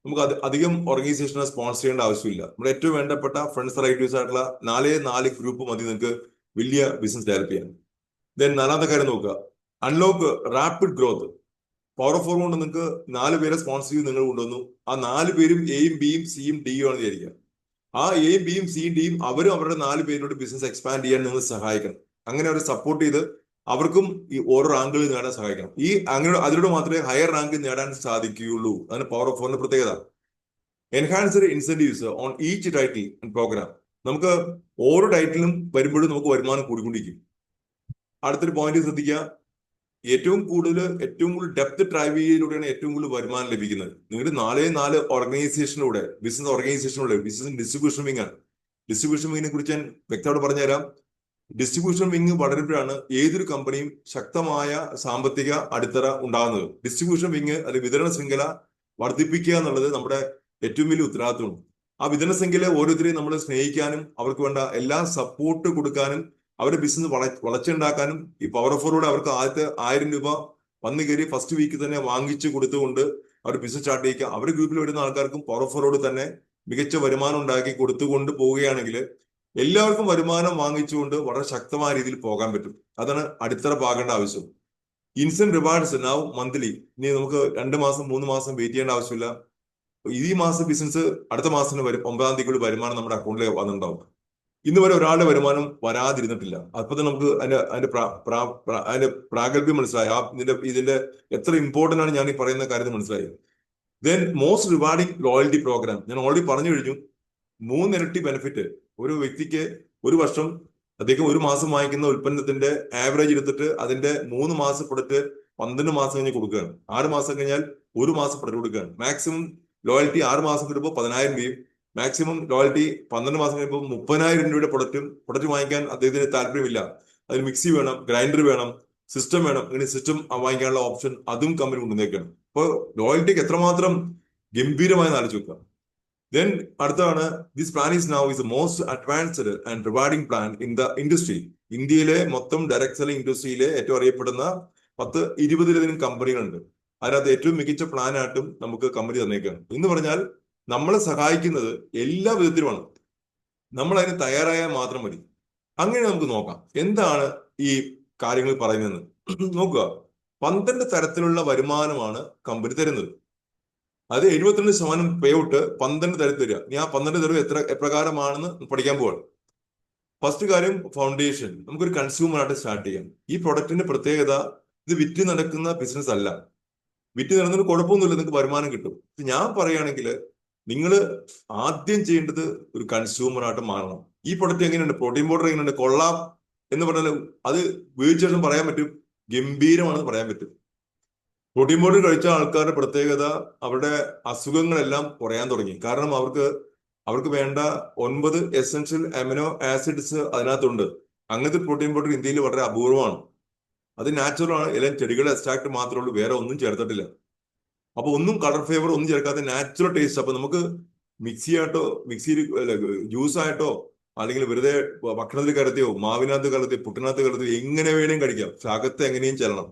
നമുക്ക് അധികം ഓർഗനൈസേഷനെ സ്പോൺസർ ചെയ്യേണ്ട ആവശ്യമില്ല. നമ്മുടെ ഏറ്റവും വേണ്ടപ്പെട്ട ഫ്രണ്ട്സ് റിലേറ്റീവ്സ് ആയിട്ടുള്ള 4 ഗ്രൂപ്പ് മതി നിങ്ങൾക്ക് വലിയ ബിസിനസ് ഡെവലപ്പ് ചെയ്യാൻ. ദെൻ 4ാമത്തെ കാര്യം നോക്കുക, unlock rapid growth. Power of 4 കൊണ്ട് നിങ്ങൾക്ക് 4 പേരെ സ്പോൺസർ ചെയ്ത് നിങ്ങൾ കൊണ്ടുവന്നു. ആ 4 പേരും Aയും Bയും Cയും Dയും ആണ് വിചാരിക്കുക. ആ Aയും Bയും Cയും Dയും അവരും അവരുടെ 4 പേരോട് ബിസിനസ് എക്സ്പാൻഡ് ചെയ്യാൻ നിങ്ങൾ സഹായിക്കണം. അങ്ങനെ അവരെ സപ്പോർട്ട് ചെയ്ത് അവർക്കും ഈ ഓരോ റാങ്കുകൾ നേടാൻ സഹായിക്കണം. അങ്ങനെ അതിലൂടെ മാത്രമേ ഹയർ റാങ്ക് നേടാൻ സാധിക്കുകയുള്ളൂ. അതാണ് പവർ ഓഫ് 4ന്റെ പ്രത്യേകത. Enhanced incentives on each title and programme. നമുക്ക് ഓരോ ടൈറ്റിലും വരുമ്പോഴും നമുക്ക് വരുമാനം കൂടിക്കൊണ്ടിരിക്കും. അടുത്തൊരു പോയിന്റ് ശ്രദ്ധിക്കുക, ഏറ്റവും കൂടുതൽ ഡെപ്ത് ഡ്രൈവ് ചെയ്യുന്നതിലൂടെയാണ് ഏറ്റവും കൂടുതൽ വരുമാനം ലഭിക്കുന്നത്. നിങ്ങൾ 4 ഓർഗനൈസേഷനിലൂടെ ബിസിനസ് ഡിസ്ട്രിബ്യൂഷൻ വിങ് ആണ്. ഡിസ്ട്രിബ്യൂഷൻ വിങ്ങിനെ കുറിച്ച് ഞാൻ വ്യക്തമായിട്ട് പറഞ്ഞുതരാം. ഡിസ്ട്രിബ്യൂഷൻ വിങ് വളരുമ്പോഴാണ് ഏതൊരു കമ്പനിയും ശക്തമായ സാമ്പത്തിക അടിത്തറ ഉണ്ടാകുന്നത്. ഡിസ്ട്രിബ്യൂഷൻ വിങ് അല്ലെങ്കിൽ വിതരണ ശൃംഖല വർദ്ധിപ്പിക്കുക എന്നുള്ളത് നമ്മുടെ ഏറ്റവും വലിയ ഉത്തരവാദിത്വമാണ്. ആ വിതരണ ശൃംഖല ഓരോരുത്തരെയും നമ്മൾ സ്നേഹിക്കാനും അവർക്ക് വേണ്ട എല്ലാ സപ്പോർട്ട് കൊടുക്കാനും അവരുടെ ബിസിനസ് വളർച്ചയുണ്ടാക്കാനും ഈ പവർ ഓഫ് 4ലൂടെ അവർക്ക് ആദ്യത്തെ 1000 രൂപ വന്നു കയറി ഫസ്റ്റ് വീക്ക് തന്നെ വാങ്ങിച്ചു കൊടുത്തുകൊണ്ട് അവർ ബിസിനസ് സ്റ്റാർട്ട് ചെയ്യിക്കുക. അവരുടെ ഗ്രൂപ്പിൽ വരുന്ന ആൾക്കാർക്കും പവർ ഓഫ് 4ലോട് തന്നെ മികച്ച വരുമാനം ഉണ്ടാക്കി കൊടുത്തുകൊണ്ട് പോവുകയാണെങ്കിൽ എല്ലാവർക്കും വരുമാനം വാങ്ങിച്ചുകൊണ്ട് വളരെ ശക്തമായ രീതിയിൽ പോകാൻ പറ്റും. അതാണ് അടിത്തറ പാകേണ്ട ആവശ്യം. Instant rewards now monthly. ഇനി നമുക്ക് 2 മാസം 3 മാസം വെയിറ്റ് ചെയ്യേണ്ട ആവശ്യമില്ല. ഈ മാസം ബിസിനസ് അടുത്ത മാസത്തിന് വരും 9-ാം തീയതിക്കുള്ളിൽ വരുമാനം നമ്മുടെ അക്കൗണ്ടിൽ വന്നിട്ടുണ്ടാവും. ഇന്ന് വരെ ഒരാളുടെ വരുമാനം വരാതിരുന്നിട്ടില്ല. അപ്പൊ തന്നെ നമുക്ക് അതിന്റെ പ്രാഗൽഭ്യം മനസ്സിലായി. ഇതിന്റെ എത്ര ഇമ്പോർട്ടന്റ് ആണ് ഞാൻ ഈ പറയുന്ന കാര്യത്തിൽ മനസ്സിലായി. Then most rewarding loyalty programme ഞാൻ ഓൾറെഡി പറഞ്ഞു കഴിഞ്ഞു. 3 ഇരട്ടി ബെനിഫിറ്റ് ഒരു വ്യക്തിക്ക് ഒരു വർഷം അദ്ദേഹം ഒരു മാസം വാങ്ങിക്കുന്ന ഉൽപ്പന്നത്തിന്റെ ആവറേജ് എടുത്തിട്ട് അതിന്റെ 3 മാസം പ്രൊഡക്റ്റ് 12 മാസം കഴിഞ്ഞ് കൊടുക്കുകയാണ്. 6 മാസം കഴിഞ്ഞാൽ ഒരു മാസം പ്രൊഡക്റ്റ് കൊടുക്കുകയാണ്. മാക്സിമം ലോയൽറ്റി 6 മാസം കിട്ടുമ്പോൾ 10,000 രൂപയും മാക്സിമം ലോയൽറ്റി 12 മാസം കഴിയുമ്പോൾ 30,000 രൂപയുടെ പ്രൊഡക്റ്റ് വാങ്ങിക്കാൻ അദ്ദേഹത്തിന് താല്പര്യമില്ല. അതിന് മിക്സി വേണം, ഗ്രൈൻഡർ വേണം, സിസ്റ്റം വേണം. ഇങ്ങനെ സിസ്റ്റം വാങ്ങിക്കാനുള്ള ഓപ്ഷൻ അതും കമ്പനി കൊണ്ടുവന്നേക്കാണ്. അപ്പോൾ ലോയൽറ്റിക്ക് എത്രമാത്രം ഗംഭീരമായി ആലോചിച്ച് നോക്കുക. ദെൻ അടുത്താണ് this plan is now is most advanced and rewarding plan in the industry. ഇന്ത്യയിലെ മൊത്തം ഡയറക്ട് സെല്ലിംഗ് ഇൻഡസ്ട്രിയിലെ ഏറ്റവും അറിയപ്പെടുന്ന 10-20 കമ്പനികളുണ്ട്. അതിനകത്ത് ഏറ്റവും മികച്ച പ്ലാനായിട്ടും നമുക്ക് കമ്പനി തന്നേക്കാണ്. എന്ന് പറഞ്ഞാൽ നമ്മളെ സഹായിക്കുന്നത് എല്ലാ വിധത്തിലുമാണ്. നമ്മൾ അതിന് തയ്യാറായാൽ മാത്രം മതി. അങ്ങനെ നമുക്ക് നോക്കാം എന്താണ് ഈ കാര്യങ്ങൾ പറയുന്നതെന്ന്. നോക്കുക, 12 തരത്തിലുള്ള വരുമാനമാണ് കമ്പനി തരുന്നത്. അത് 72% പേ ഔട്ട് 12 തരത്തിൽ തരിക. ഇനി ആ 12 തരം എപ്രകാരമാണെന്ന് പഠിക്കാൻ പോവാണ്. ഫസ്റ്റ് കാര്യം ഫൗണ്ടേഷൻ. നമുക്കൊരു കൺസ്യൂമറായിട്ട് സ്റ്റാർട്ട് ചെയ്യാം. ഈ പ്രൊഡക്റ്റിന്റെ പ്രത്യേകത ഇത് വിറ്റ് നടക്കുന്ന ബിസിനസ് അല്ല. വിറ്റ് നടന്നതിന് കുഴപ്പമൊന്നുമില്ല, നിങ്ങൾക്ക് വരുമാനം കിട്ടും. ഞാൻ പറയുകയാണെങ്കിൽ നിങ്ങൾ ആദ്യം ചെയ്യേണ്ടത് ഒരു കൺസ്യൂമറായിട്ട് മാറണം. ഈ പ്രൊഡക്റ്റ് എങ്ങനെയുണ്ട്, പ്രോട്ടീൻ പൗഡർ എങ്ങനെയുണ്ട്, കൊള്ളാം എന്ന് പറഞ്ഞാൽ അത് ഉപയോഗിച്ച ശേഷം പറയാൻ പറ്റും ഗംഭീരമാണെന്ന് പറയാൻ പറ്റും. പ്രോട്ടീൻ പൗഡർ കഴിച്ച ആൾക്കാരുടെ പ്രത്യേകത അവരുടെ അസുഖങ്ങളെല്ലാം കുറയാൻ തുടങ്ങി. കാരണം അവർക്ക് വേണ്ട 9 എസെൻഷ്യൽ അമിനോ ആസിഡ്സ് അതിനകത്തുണ്ട്. അങ്ങനത്തെ പ്രോട്ടീൻ പൗഡർ ഇന്ത്യയിൽ വളരെ അപൂർവമാണ്. അത് നാച്ചുറൽ ആണ്. എല്ലാം ചെടികളുടെ എക്സ്ട്രാക്ട് മാത്രമേ ഉള്ളൂ, വേറെ ഒന്നും ചേർത്തിട്ടില്ല. അപ്പൊ ഒന്നും കളർ ഫ്ലേവർ ഒന്നും ചേർക്കാത്ത നാച്ചുറൽ ടേസ്റ്റ്. അപ്പൊ നമുക്ക് മിക്സിയിൽ ജ്യൂസ് ആയിട്ടോ അല്ലെങ്കിൽ വെറുതെ ഭക്ഷണത്തിൽ കലർത്തിയോ മാവിനകത്ത് കലർത്തി പുട്ടിനകത്ത് കലർത്തി എങ്ങനെ വേണേലും കഴിക്കാം. പക്ഷെ അകത്ത് എങ്ങനെയും ചെല്ലണം.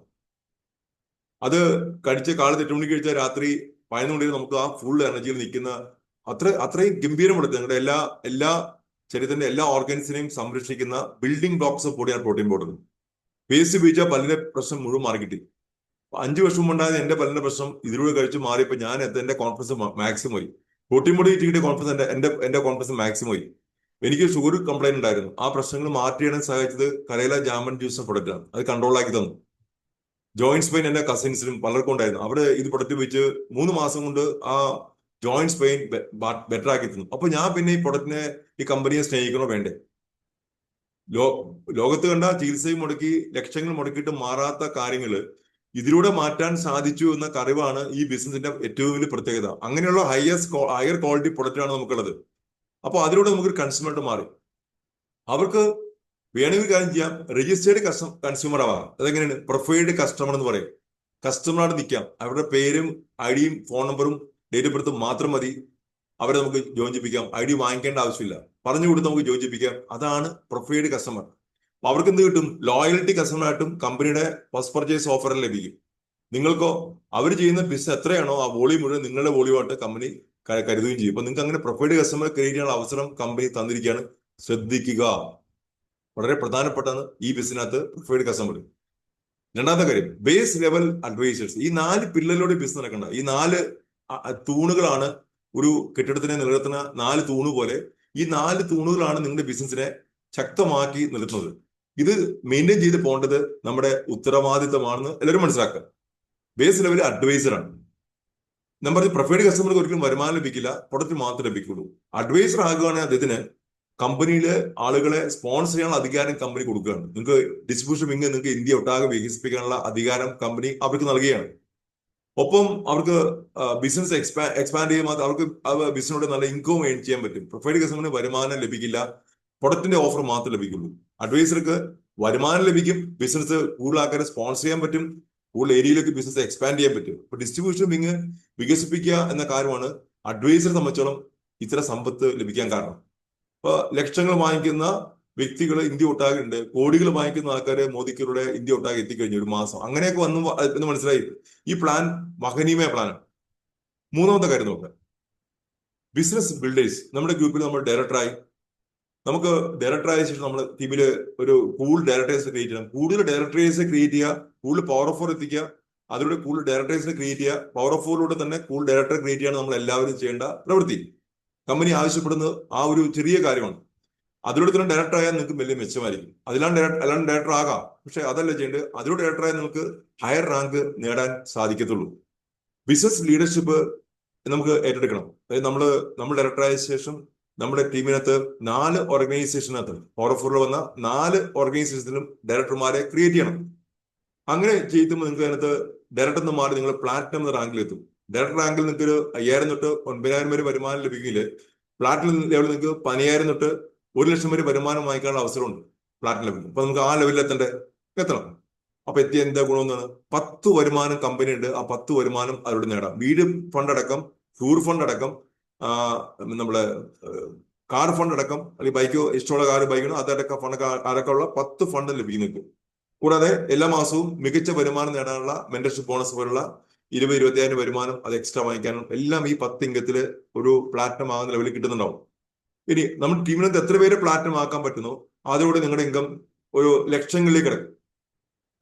അത് കാലത്ത് 8 മണിക്ക് കഴിച്ചാൽ രാത്രി 11 മണി നമുക്ക് ആ ഫുൾ എനർജിയിൽ നിൽക്കുന്ന അത്രയും ഗംഭീരമെടുത്ത് ഞങ്ങളുടെ എല്ലാ ശരീരത്തിന്റെ എല്ലാ ഓർഗൻസിനെയും സംരക്ഷിക്കുന്ന ബിൽഡിംഗ് ബ്ലോക്സ് കൂടിയാണ് പ്രോട്ടീൻ പൗഡർ. പേസ്റ്റ് ഉപയോഗിച്ചാൽ പല്ലിന്റെ പ്രശ്നം മുഴുവൻ മാറിക്കിട്ടി. 5 വർഷം ഉണ്ടായത് എന്റെ പല്ലിന്റെ പ്രശ്നം ഇതിലൂടെ കഴിച്ച് മാറിയപ്പോൾ ഞാൻ എന്റെ കോൺഫിഡൻസ് മാക്സിമം ആയി. പ്രോട്ടീൻ പൗഡർ കിട്ടിയ കോൺഫിഡൻസ് എന്റെ കോൺഫിഡൻസ് മാക്സിമം ആയി. എനിക്ക് ഷുഗർ കംപ്ലൈന്റ് ഉണ്ടായിരുന്നു. ആ പ്രശ്നങ്ങൾ മാറ്റിയാണ് സഹായിച്ചത് കരയില ജാമൻ ജ്യൂസ് പ്രൊഡക്റ്റ് ആണ്. അത് കൺട്രോൾ ആക്കി തന്നു. ജോയിന്റ്സ് പെയിൻ എന്റെ കസിൻസിനും പലർക്കും ഉണ്ടായിരുന്നു. അവര് ഇത് പ്രൊഡക്റ്റ് വെച്ച് 3 മാസം കൊണ്ട് ആ ജോയിന്റ്സ് പെയിൻ ബെറ്റർ ആക്കി തന്നു. അപ്പൊ ഞാൻ പിന്നെ ഈ പ്രൊഡക്റ്റിനെ ഈ കമ്പനിയെ സ്നേഹിക്കണോ വേണ്ടേ? ലോകത്ത് കണ്ട ചികിത്സയും മുടക്കി ലക്ഷങ്ങൾ മുടക്കിയിട്ട് മാറാത്ത കാര്യങ്ങൾ ഇതിലൂടെ മാറ്റാൻ സാധിച്ചു എന്ന അറിവാണ് ഈ ബിസിനസിന്റെ ഏറ്റവും വലിയ പ്രത്യേകത. അങ്ങനെയുള്ള ഹയർ ക്വാളിറ്റി പ്രൊഡക്റ്റ് ആണ് നമുക്കുള്ളത്. അപ്പോൾ അതിലൂടെ നമുക്കൊരു കൺസ്യൂമറായിട്ട് മാറി. അവർക്ക് വേണമെങ്കിൽ കാര്യം ചെയ്യാം, രജിസ്റ്റേർഡ് കൺസ്യൂമർ ആവാം. അതെങ്ങനെയാണ്? പ്രൊഫൈൽഡ് കസ്റ്റമർ എന്ന് പറയും. കസ്റ്റമറായിട്ട് നിൽക്കാം. അവരുടെ പേരും ഐഡിയും ഫോൺ നമ്പറും ഡേറ്റ് ഓഫ് ബർത്തും മാത്രം മതി. അവരെ നമുക്ക് ജോയിൻ ചെയ്യിപ്പിക്കാം. ഐ ഡി വാങ്ങിക്കേണ്ട ആവശ്യമില്ല. പറഞ്ഞു കൊടുത്ത് നമുക്ക് ജോയിൻ ചെയ്യിപ്പിക്കാം. അതാണ് പ്രൊഫൈൽഡ് കസ്റ്റമർ. അപ്പൊ അവർക്ക് എന്ത് കിട്ടും? ലോയൽറ്റി കസ്റ്റമറായിട്ടും കമ്പനിയുടെ ഫസ്റ്റ് പർച്ചേസ് ഓഫർ ലഭിക്കും. നിങ്ങൾക്കോ അവർ ചെയ്യുന്ന ബിസിനസ് എത്രയാണോ ആ വോളിയം മുഴുവൻ നിങ്ങളുടെ വോളിയമായിട്ട് കമ്പനി കരുതുകയും ചെയ്യും. അപ്പൊ നിങ്ങൾക്ക് അങ്ങനെ പ്രൊഫൈൽഡ് കസ്റ്റമർ ക്രിയേറ്റ് ചെയ്യാനുള്ള അവസരം കമ്പനി തന്നിരിക്കുകയാണ്. ശ്രദ്ധിക്കുക, വളരെ പ്രധാനപ്പെട്ടതാണ് ഈ ബിസിനകത്ത് പ്രൊഫൈൽഡ് കസ്റ്റമർ. രണ്ടാമത്തെ കാര്യം ബേസ് ലെവൽ അഡ്വൈസേഴ്സ്. ഈ 4 പില്ലറിലൂടെ ബിസിനസ് നടക്കേണ്ട. ഈ 4 തൂണുകളാണ് ഒരു കെട്ടിടത്തിനെ നിലനിർത്തുന്ന 4 തൂണ് പോലെ. ഈ 4 തൂണുകളാണ് നിങ്ങളുടെ ബിസിനസിനെ ശക്തമാക്കി നിർത്തുന്നത്. ഇത് മെയിൻറ്റെയിൻ ചെയ്ത് പോകേണ്ടത് നമ്മുടെ ഉത്തരവാദിത്തമാണെന്ന് എല്ലാവരും മനസ്സിലാക്കുക. ബേസ് ലെവൽ അഡ്വൈസറാണ്. ഞാൻ പറഞ്ഞ പ്രൊഫൈൽഡ് കസ്റ്റമർക്ക് ഒരിക്കലും വരുമാനം ലഭിക്കില്ല, പ്രൊഡക്റ്റ് മാത്രമേ ലഭിക്കുള്ളൂ. അഡ്വൈസർ ആകുകയാണെങ്കിൽ അദ്ദേഹത്തിന് കമ്പനിയിലെ ആളുകളെ സ്പോൺസർ ചെയ്യാനുള്ള അധികാരം കമ്പനി കൊടുക്കുകയാണ്. നിങ്ങൾക്ക് ഡിസ്ട്രിബ്യൂഷൻ വിങ് നിങ്ങൾക്ക് ഇന്ത്യ ഒട്ടാകെ വികസിപ്പിക്കാനുള്ള അധികാരം കമ്പനി അവർക്ക് നൽകുകയാണ്. ഒപ്പം അവർക്ക് ബിസിനസ് എക്സ്പാൻഡ് ചെയ്യുമ്പോൾ അവർക്ക് ബിസിനോട് നല്ല ഇൻകം ഏൺ ചെയ്യാൻ പറ്റും. പ്രൊഫൈൽഡ് കസ്റ്റമറിന് വരുമാനം ലഭിക്കില്ല, പ്രൊഡക്റ്റിന്റെ ഓഫർ മാത്രമേ ലഭിക്കുള്ളൂ. അഡ്വൈസർക്ക് വരുമാനം ലഭിക്കും, ബിസിനസ് കൂടുതൽ ആൾക്കാരെ സ്പോൺസർ ചെയ്യാൻ പറ്റും, കൂടുതൽ ഏരിയയിലേക്ക് ബിസിനസ് എക്സ്പാൻഡ് ചെയ്യാൻ പറ്റും. അപ്പൊ ഡിസ്ട്രിബ്യൂഷൻ വിങ് വികസിപ്പിക്കുക എന്ന കാര്യമാണ് അഡ്വൈസറെ സംബന്ധിച്ചോളം ഇത്ര സമ്പത്ത് ലഭിക്കാൻ കാരണം. ഇപ്പൊ ലക്ഷങ്ങൾ വാങ്ങിക്കുന്ന വ്യക്തികൾ ഇന്ത്യ ഒട്ടാകെ ഉണ്ട്. കോടികൾ വാങ്ങിക്കുന്ന ആൾക്കാരെ മോദിക്കരുടെ ഇന്ത്യ ഒട്ടാകെ എത്തിക്കഴിഞ്ഞു ഒരു മാസം. അങ്ങനെയൊക്കെ വന്നു എന്ന് മനസ്സിലായി. ഈ പ്ലാൻ മഹനീയമായ പ്ലാനാണ്. മൂന്നാമത്തെ കാര്യം നോക്കാം, ബിസിനസ് ബിൽഡേഴ്സ്. നമ്മുടെ ഗ്രൂപ്പിൽ നമ്മൾ ഡയറക്ടറായി. നമുക്ക് ഡയറക്ടറായ ശേഷം നമ്മൾ ടീമില് ഒരു കൂടുതൽ ഡയറക്ടേഴ്സ് ക്രിയേറ്റ് ചെയ്യണം. കൂടുതൽ ഡയറക്ടേഴ്സ് ക്രിയേറ്റ് ചെയ്യുക, കൂടുതൽ പവർ ഓഫ് എത്തിക്കുക. അതിലൂടെ കൂടുതൽ ഡയറക്ടേഴ്സിനെ ക്രിയേറ്റ് ചെയ്യുക. പവർ ഓഫ് ഫോറിലൂടെ തന്നെ കൂടുതൽ ഡയറക്ടറെ ക്രിയേറ്റ് ചെയ്യാണ് നമ്മൾ എല്ലാവരും ചെയ്യേണ്ട പ്രവൃത്തി. കമ്പനി ആവശ്യപ്പെടുന്നത് ആ ഒരു ചെറിയ കാര്യമാണ്. അതിലൂടെ തന്നെ ഡയറക്ടർ ആയാൽ നിങ്ങൾക്ക് വലിയ മെച്ചമായിരിക്കും. അല്ലാണ്ട് ഡയറക്ടർ ആകാം, പക്ഷെ അതല്ല ചെയ്യേണ്ടത്. അതിലൂടെ ഡയറക്ടർ ആയാൽ നിങ്ങൾക്ക് ഹയർ റാങ്ക് നേടാൻ സാധിക്കത്തുള്ളൂ. ബിസിനസ് ലീഡർഷിപ്പ് നമുക്ക് ഏറ്റെടുക്കണം. അതായത് നമ്മൾ ഡയറക്ടർ ആയ ശേഷം നമ്മുടെ ടീമിനകത്ത് 4 ഓർഗനൈസേഷനകത്ത് പവർ ഓഫ് ഫോറിൽ വന്ന 4 ഓർഗനൈസേഷനിലും ഡയറക്ടർമാരെ ക്രിയേറ്റ് ചെയ്യണം. അങ്ങനെ ചെയ്യുമ്പോൾ നിങ്ങൾക്ക് അതിനകത്ത് ഡയറക്ടർ എന്ന് മാറി നിങ്ങൾ പ്ലാറ്റിനം എന്ന റാങ്കിലെത്തും. ഡയറക്ടർ റാങ്കിൽ നിങ്ങൾക്ക് ഒരു 5000 തൊട്ട് 9000 വരെ വരുമാനം ലഭിക്കില്ല. പ്ലാറ്റിനം ലെവലിൽ നിങ്ങൾക്ക് 10000 തൊട്ട് 1,00,000 വരെ വരുമാനം വാങ്ങിക്കാനുള്ള അവസരമുണ്ട് പ്ലാറ്റിനം ലെവലിൽ. അപ്പൊ നമുക്ക് ആ ലെവലിൽ എത്തണം. അപ്പൊ എത്തിയ എന്താ ഗുണമെന്നാണ്? 10 വരുമാനം കമ്പനി ഉണ്ട്. ആ 10 വരുമാനം അവരോട് നേടാം. വീട് ഫണ്ട് അടക്കം, ടൂർ ഫണ്ട് അടക്കം, നമ്മളെ കാർ ഫണ്ട് അടക്കം, അല്ലെങ്കിൽ ബൈക്കോ ഇഷ്ടമുള്ള കാർ ബൈക്കോ അതടക്കം ഫണ്ട് അടക്കമുള്ള 10 ഫണ്ട് ലഭിക്കുന്നു. കൂടാതെ എല്ലാ മാസവും മികച്ച വരുമാനം നേടാനുള്ള മെന്റർഷിപ്പ് ബോണസ് പോലുള്ള 20-25 വരുമാനം അത് എക്സ്ട്രാ വാങ്ങിക്കാനും എല്ലാം ഈ 10 ഇംഗത്തില് ഒരു പ്ലാറ്റിനം ആകുന്ന ലെവലിൽ കിട്ടുന്നുണ്ടാവും. ഇനി നമ്മൾ ടീമിനകത്ത് എത്ര പേര് പ്ലാറ്റിനം ആക്കാൻ പറ്റുന്നോ അതോടെ നിങ്ങളുടെ ഇൻകം ഒരു ലക്ഷങ്ങളിലേക്ക് കിടക്കും.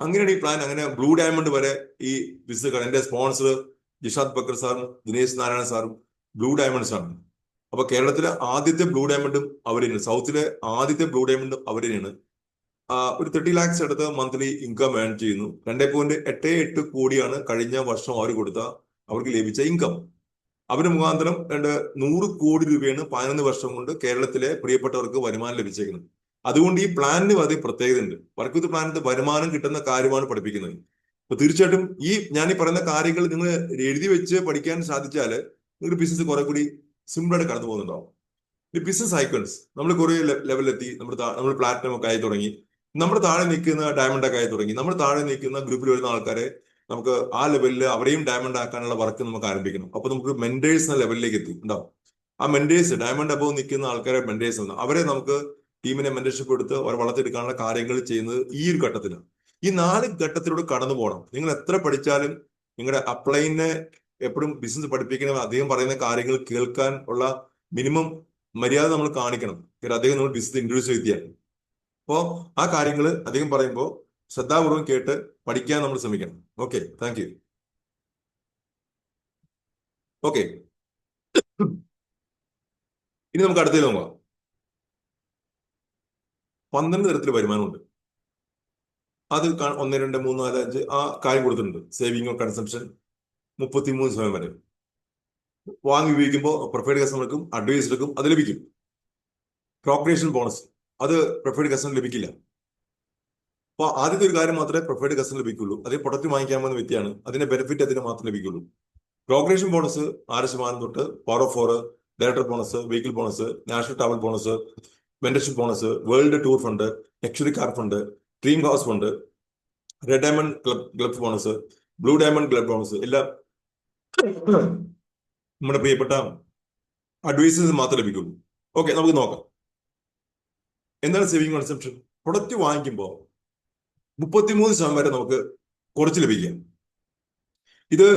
അങ്ങനെയാണ് ഈ പ്ലാൻ. അങ്ങനെ ബ്ലൂ ഡയമണ്ട് വരെ ഈ ബിസിനസ്. എന്റെ സ്പോൺസർ ജിഷാദ് ബക്കർ സാറും ദിനേശ് നാരായണ സാറും ബ്ലൂ ഡയമണ്ട്സ് ആണ്. അപ്പൊ കേരളത്തിലെ ആദ്യത്തെ ബ്ലൂ ഡയമണ്ടും അവരെയാണ്, സൗത്തിലെ ആദ്യത്തെ ബ്ലൂ ഡയമണ്ടും അവരെയാണ്. ഒരു 30 lakhs അടുത്ത് മന്ത്ലി ഇൻകം ഏൺ ചെയ്യുന്നു. 2.88 കോടിയാണ് കഴിഞ്ഞ വർഷം അവർക്ക് ലഭിച്ച ഇൻകം. അവര് മുഖാന്തരം 100 കോടി രൂപയാണ് 11 വർഷം കൊണ്ട് കേരളത്തിലെ പ്രിയപ്പെട്ടവർക്ക് വരുമാനം ലഭിച്ചേക്കുന്നത്. അതുകൊണ്ട് ഈ പ്ലാനിന് അതേ പ്രത്യേകതയുണ്ട്. വർക്ക് വിത്ത് പ്ലാനിന് വരുമാനം കിട്ടുന്ന കാര്യമാണ് പഠിപ്പിക്കുന്നത്. അപ്പൊ തീർച്ചയായിട്ടും ഞാൻ ഈ പറയുന്ന കാര്യങ്ങൾ നിങ്ങൾ എഴുതി വെച്ച് പഠിക്കാൻ സാധിച്ചാൽ നിങ്ങളുടെ ബിസിനസ് കുറെ കൂടി സിമ്പിളായിട്ട് കടന്നു പോകുന്നുണ്ടാവും. ഈ ബിസിനസ് ഐക്കൺസ് നമ്മൾ കുറെ ലെവലിലെത്തി. നമ്മൾ പ്ലാറ്റിനം ഒക്കെ ആയി തുടങ്ങി. നമ്മുടെ താഴെ നിൽക്കുന്ന ഡയമണ്ട് ഒക്കെ ആയി തുടങ്ങി. നമ്മുടെ താഴെ നിൽക്കുന്ന ഗ്രൂപ്പിൽ വരുന്ന ആൾക്കാരെ നമുക്ക് ആ ലെവലിൽ അവരെയും ഡയമണ്ട് ആക്കാനുള്ള വർക്ക് നമുക്ക് ആരംഭിക്കണം. അപ്പൊ നമുക്ക് മെന്റേഴ്സ് എന്ന ലെവലിലേക്ക് എത്തി ഉണ്ടാവും. ആ മെന്റേഴ്സ് ഡയമണ്ട് അബവ് നിൽക്കുന്ന ആൾക്കാരെ മെന്റേഴ്സ് ആണ്. അവരെ നമുക്ക് ടീമിനെ മെന്റർഷിപ്പ് എടുത്ത് അവർ വളർത്തിയെടുക്കാനുള്ള കാര്യങ്ങൾ ചെയ്യുന്നത് ഈ ഒരു ഘട്ടത്തിലാണ്. ഈ 4 ഘട്ടത്തിലൂടെ കടന്നു പോകണം. നിങ്ങൾ എത്ര പഠിച്ചാലും നിങ്ങളുടെ അപ്ലൈനെ എപ്പോഴും ബിസിനസ് പഠിപ്പിക്കണം. അദ്ദേഹം പറയുന്ന കാര്യങ്ങൾ കേൾക്കാൻ ഉള്ള മിനിമം മര്യാദ നമ്മൾ കാണിക്കണം. അദ്ദേഹം നമ്മൾ ബിസിനസ് ഇൻട്രൊഡ്യൂസ് ചെയ്തിയാണ്. അപ്പോ ആ കാര്യങ്ങൾ അദ്ദേഹം പറയുമ്പോൾ ശ്രദ്ധാപൂർവം കേട്ട് പഠിക്കാൻ നമ്മൾ ശ്രമിക്കണം. Okay, thank you. ഓക്കെ, ഇനി നമുക്ക് അടുത്തേക്ക് നോക്കാം. 12 തരത്തിൽ വരുമാനമുണ്ട്. അത് 1, 2, 3, 4, 5 ആ കാര്യം കൊടുത്തിട്ടുണ്ട്. സേവിംഗ് ഓർ കൺസംഷൻ 33% വരെ വാങ്ങി ഉപയോഗിക്കുമ്പോൾ പ്രിഫേർഡ് കസ്റ്റമർക്കും അഡ്വൈസർക്കും അത് ലഭിക്കും. പ്രോക്രിയേഷൻ ബോണസ് അത് പ്രിഫേർഡ് കസ്റ്റമർ ലഭിക്കില്ല. അപ്പൊ ആദ്യത്തെ ഒരു കാര്യം മാത്രമേ പ്രിഫേർഡ് കസ്റ്റമർ ലഭിക്കുള്ളൂ. അതേ പ്രൊഡക്റ്റ് വാങ്ങിക്കാൻ പോകുന്ന വ്യക്തിയാണ്. അതിന്റെ ബെനിഫിറ്റ് അതിന് മാത്രമേ ലഭിക്കുള്ളൂ. പ്രോഗ്രേഷൻ ബോണസ് 6% തൊട്ട് power of 4, director bonus, vehicle bonus, national travel bonus, mentorship bonus, world tour fund, luxury car fund, dream house fund, red diamond club bonus, blue diamond club bonus എല്ലാം നമ്മുടെ പ്രിയപ്പെട്ട അഡ്വൈസേഴ്സ് മാത്രമേ ലഭിക്കുള്ളൂ. Okay, നമുക്ക് നോക്കാം എന്താണ് saving consumption. Product വാങ്ങിക്കുമ്പോൾ 33% വരെ നമുക്ക് കുറച്ച് ലഭിക്കാം. ഇത്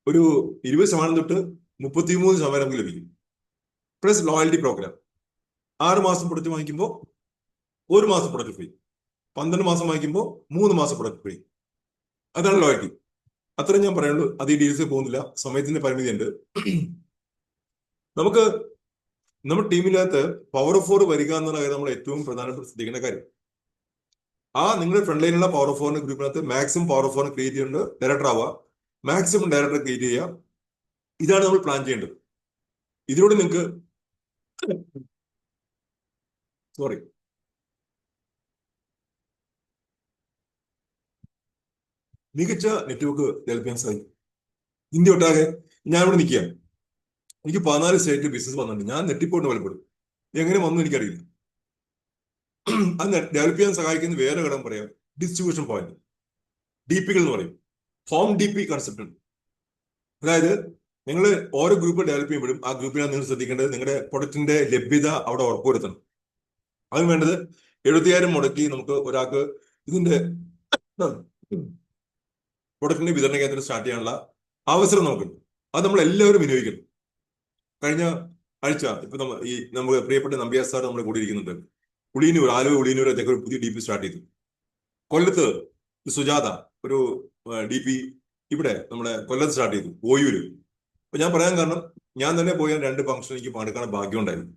ഒരു 20% തൊട്ട് 33% നമുക്ക് ലഭിക്കും. Plus loyalty programme. 6 മാസം പ്രൊഡക്റ്റ് വാങ്ങിക്കുമ്പോൾ 1 മാസം പ്രൊഡക്റ്റ് ഫ്രീ. 12 മാസം വാങ്ങിക്കുമ്പോൾ 3 മാസം പ്രൊഡക്റ്റ് ഫ്രീ. അതാണ് ലോയൽറ്റി. അത്രയും ഞാൻ പറയുള്ളൂ. അത് ഈ ഡീൽസിൽ പോകുന്നില്ല, സമയത്തിന്റെ പരിമിതി ഉണ്ട്. നമുക്ക് നമ്മുടെ ടീമിനകത്ത് പവർ ഓഫ് 4 വരിക എന്നുള്ള കാര്യം നമ്മൾ ഏറ്റവും പ്രധാനപ്പെട്ട ശ്രദ്ധിക്കേണ്ട കാര്യം. നിങ്ങളുടെ ഫ്രണ്ട് ലൈനിലുള്ള പവർ ഓഫ് 4 ഗ്രൂപ്പിനകത്ത് മാക്സിമം പവർ ഓഫ് 4 ക്രിയേറ്റ് ചെയ്യുന്നുണ്ട്. ഡയറക്ടർ ആവുക, മാക്സിമം ഡയറക്ടർ ക്രിയേറ്റ് ചെയ്യുക. ഇതാണ് നമ്മൾ പ്ലാൻ ചെയ്യേണ്ടത്. ഇതിലൂടെ നിങ്ങൾക്ക് മികച്ച നെറ്റ്വർക്ക് ഡെവലപ്പ് ചെയ്യാൻ സാധിക്കും. ഇന്ത്യ ഒട്ടാകെ ഞാനിവിടെ നിൽക്കുക. എനിക്ക് 14 സ്റ്റേറ്റിൽ ബിസിനസ് വന്നിട്ടുണ്ട്. ഞാൻ നെറ്റിപ്പോട്ട് പലപ്പെടും. എങ്ങനെ വന്നു എനിക്കറിയില്ല. അത് ഡെവലപ്പ് ചെയ്യാൻ സഹായിക്കുന്ന വേറെ ഘടകം പറയാം, ഡിസ്ട്രിബ്യൂഷൻ പോയിന്റ്, DPകൾ എന്ന് പറയും. ഹോം DP കൺസെപ്റ്റ് ഉണ്ട്. അതായത് നിങ്ങൾ ഓരോ ഗ്രൂപ്പ് ഡെവലപ്പ് ചെയ്യുമ്പോഴും ആ ഗ്രൂപ്പിനാണ് നിങ്ങൾ ശ്രദ്ധിക്കേണ്ടത് നിങ്ങളുടെ പ്രൊഡക്റ്റിന്റെ ലഭ്യത അവിടെ ഉറപ്പുവരുത്തണം. അതിന് വേണ്ടത് 75,000 മുടക്കി നമുക്ക് ഒരാൾക്ക് ഇതിന്റെ പ്രൊഡക്റ്റിന്റെ വിതരണ കേന്ദ്രം സ്റ്റാർട്ട് ചെയ്യാനുള്ള അവസരം നമുക്കുണ്ട്. അത് നമ്മൾ എല്ലാവരും വിനിയോഗിക്കണം. കഴിഞ്ഞ ആഴ്ച ഇപ്പൊ നമ്മുടെ പ്രിയപ്പെട്ട നമ്പ്യാർ സാർ നമ്മുടെ കൂടി ഇരിക്കുന്നുണ്ട്. ആലുവ ഉളിയന്നൂർ അദ്ദേഹം ഒരു പുതിയ DP സ്റ്റാർട്ട് ചെയ്തു. കൊല്ലത്ത് സുജാത ഒരു DP ഇവിടെ നമ്മുടെ കൊല്ലത്ത് സ്റ്റാർട്ട് ചെയ്തു, ഓയൂര്. അപ്പൊ ഞാൻ പറയാൻ കാരണം, ഞാൻ തന്നെ പോയ 2 ഫംഗ്ഷൻ എനിക്ക് പങ്കെടുക്കാൻ ഭാഗ്യം ഉണ്ടായിരുന്നു.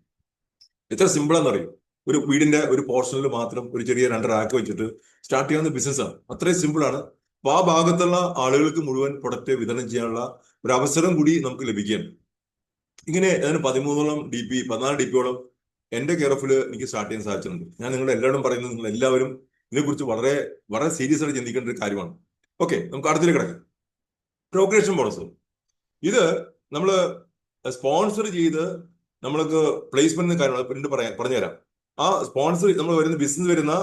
എത്ര സിമ്പിളാന്ന് അറിയും. ഒരു വീടിന്റെ ഒരു പോർഷനിൽ മാത്രം ഒരു ചെറിയ 2 റാക്ക് വെച്ചിട്ട് സ്റ്റാർട്ട് ചെയ്യാവുന്ന ബിസിനസ്സാണ്. അത്രയും സിമ്പിളാണ്. അപ്പൊ ആ ഭാഗത്തുള്ള ആളുകൾക്ക് മുഴുവൻ പ്രൊഡക്റ്റ് വിതരണം ചെയ്യാനുള്ള ഒരു അവസരം കൂടി നമുക്ക് ലഭിക്കുകയാണ്. ഇങ്ങനെ അതിന് 14 DPയോളം എന്റെ കെയർ ഓഫിൽ എനിക്ക് സ്റ്റാർട്ട് ചെയ്യാൻ സാധിച്ചിട്ടുണ്ട്. ഞാൻ നിങ്ങളുടെ എല്ലാവരും പറയുന്നത്, നിങ്ങൾ എല്ലാവരും ഇതിനെക്കുറിച്ച് വളരെ വളരെ സീരിയസ് ആയിട്ട് ചിന്തിക്കേണ്ട ഒരു കാര്യമാണ്. ഓക്കെ, നമുക്ക് അടുത്തേക്ക് കിടക്കാം. Progression bonus. ഇത് നമ്മൾ സ്പോൺസർ ചെയ്ത് നമ്മൾക്ക് പ്ലേസ്മെന്റ് കാര്യങ്ങൾ പിന്നീട് പറഞ്ഞുതരാം. ആ സ്പോൺസർ നമ്മൾ വരുന്ന ബിസിനസ് വരുന്ന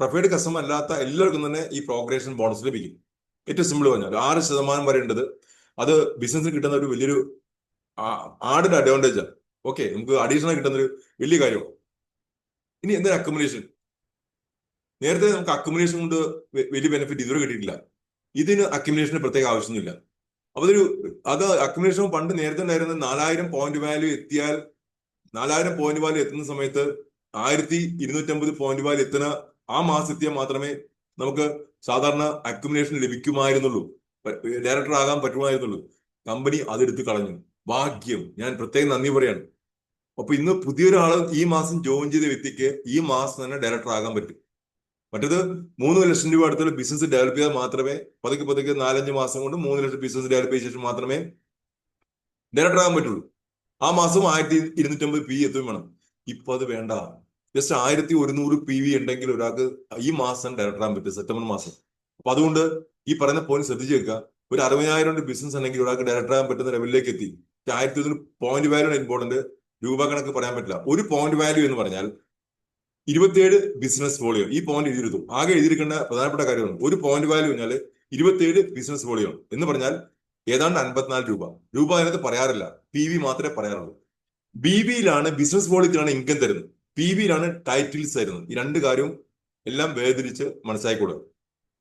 പ്രൊഫൈഡ് കസ്റ്റമർ അല്ലാത്ത എല്ലാവർക്കും തന്നെ ഈ പ്രോഗ്രഷൻ ബോണസ് ലഭിക്കും. ഏറ്റവും സിമ്പിൾ പറഞ്ഞാൽ 6% വരെ ഉണ്ടത്. അത് ബിസിനസ്സിന് കിട്ടുന്ന ഒരു വലിയൊരു ആഡഡ് അഡ്വാൻറ്റേജാണ്. ഓക്കെ, നമുക്ക് അഡീഷണൽ കിട്ടുന്ന ഒരു വലിയ കാര്യമാണ്. ഇനി എന്താണ് അക്കോമഡേഷൻ? നേരത്തെ നമുക്ക് അക്കോമഡേഷൻ കൊണ്ട് വലിയ ബെനിഫിറ്റ് ഇതുവരെ കിട്ടിയിട്ടില്ല. ഇതിന് അക്കോമഡേഷന് പ്രത്യേക ആവശ്യമൊന്നുമില്ല. അപ്പൊ അത് അക്കോമഡേഷൻ പണ്ട് നേരത്തെ ഉണ്ടായിരുന്ന 4000 പോയിന്റ് വാല്യൂ എത്തിയാൽ, 4000 പോയിന്റ് വാല്യൂ എത്തുന്ന സമയത്ത് 1250 പോയിന്റ് വാല്യൂ എത്തുന്ന ആ മാസം എത്തിയാൽ മാത്രമേ നമുക്ക് സാധാരണ അക്കോമഡേഷൻ ലഭിക്കുമായിരുന്നുള്ളൂ, ഡയറക്ടർ ആകാൻ പറ്റുമായിരുന്നുള്ളൂ. കമ്പനി അതെടുത്ത് കളഞ്ഞു. ഭാഗ്യം, ഞാൻ പ്രത്യേകം നന്ദി പറയാണ്. അപ്പൊ ഇന്ന് പുതിയൊരാള് ഈ മാസം ജോയിൻ ചെയ്ത വ്യക്തിക്ക് ഈ മാസം തന്നെ ഡയറക്ടർ ആകാൻ പറ്റും. മറ്റേത് 3 ലക്ഷം രൂപ അടുത്തുള്ള ബിസിനസ് ഡെവലപ്പ് ചെയ്താൽ മാത്രമേ പതുക്കെ 4-5 മാസം കൊണ്ട് 3 ലക്ഷം ബിസിനസ് ഡെവലപ്പ് ചെയ്ത ശേഷം മാത്രമേ ഡയറക്ടർ ആകാൻ പറ്റുള്ളൂ. ആ മാസം 1250 PV എത്തുകയും വേണം. ഇപ്പൊ അത് വേണ്ട. ജസ്റ്റ് 1100 PV ഉണ്ടെങ്കിൽ ഒരാൾക്ക് ഈ മാസം ഡയറക്ടർ ആകാൻ പറ്റും, സെപ്റ്റംബർ മാസം. അപ്പൊ അതുകൊണ്ട് ഈ പറയുന്ന പോയിന്റ് ശ്രദ്ധിച്ചു വെക്കുക. ഒരു 60,000 ബിസിനസ് ഉണ്ടെങ്കിൽ ഒരാൾക്ക് ഡയറക്ടർ ആകാൻ പറ്റുന്ന ലെവലിലേക്ക് എത്തി. 1100 പോയിന്റ് വാല്യൂ ആണ് ഇമ്പോർട്ടന്റ്, രൂപ കണക്ക് പറയാൻ പറ്റില്ല. ഒരു പോയിന്റ് വാല്യൂ എന്ന് പറഞ്ഞാൽ 27 ബിസിനസ് വോളിയം. ഈ പോയിന്റ് എഴുതിയെടുത്തു. ആകെ എഴുതിയിരിക്കേണ്ട പ്രധാനപ്പെട്ട കാര്യമാണ്, ഒരു പോയിന്റ് വാല്യൂ പറഞ്ഞാൽ 27 ബിസിനസ് വോളിയം എന്ന് പറഞ്ഞാൽ ഏതാണ്ട് 54 രൂപ. രൂപ അതിനകത്ത് പറയാറില്ല, PV മാത്രമേ പറയാറുള്ളൂ. BVയിലാണ് ബിസിനസ് വോളിയത്തിലാണ് ഇൻകം തരുന്നത്, PVയിലാണ് ടൈറ്റിൽസ് തരുന്നത്. ഈ 2 കാര്യവും എല്ലാം വേർതിരിച്ച് മനസ്സിലാക്കിക്കൊള്ളുക.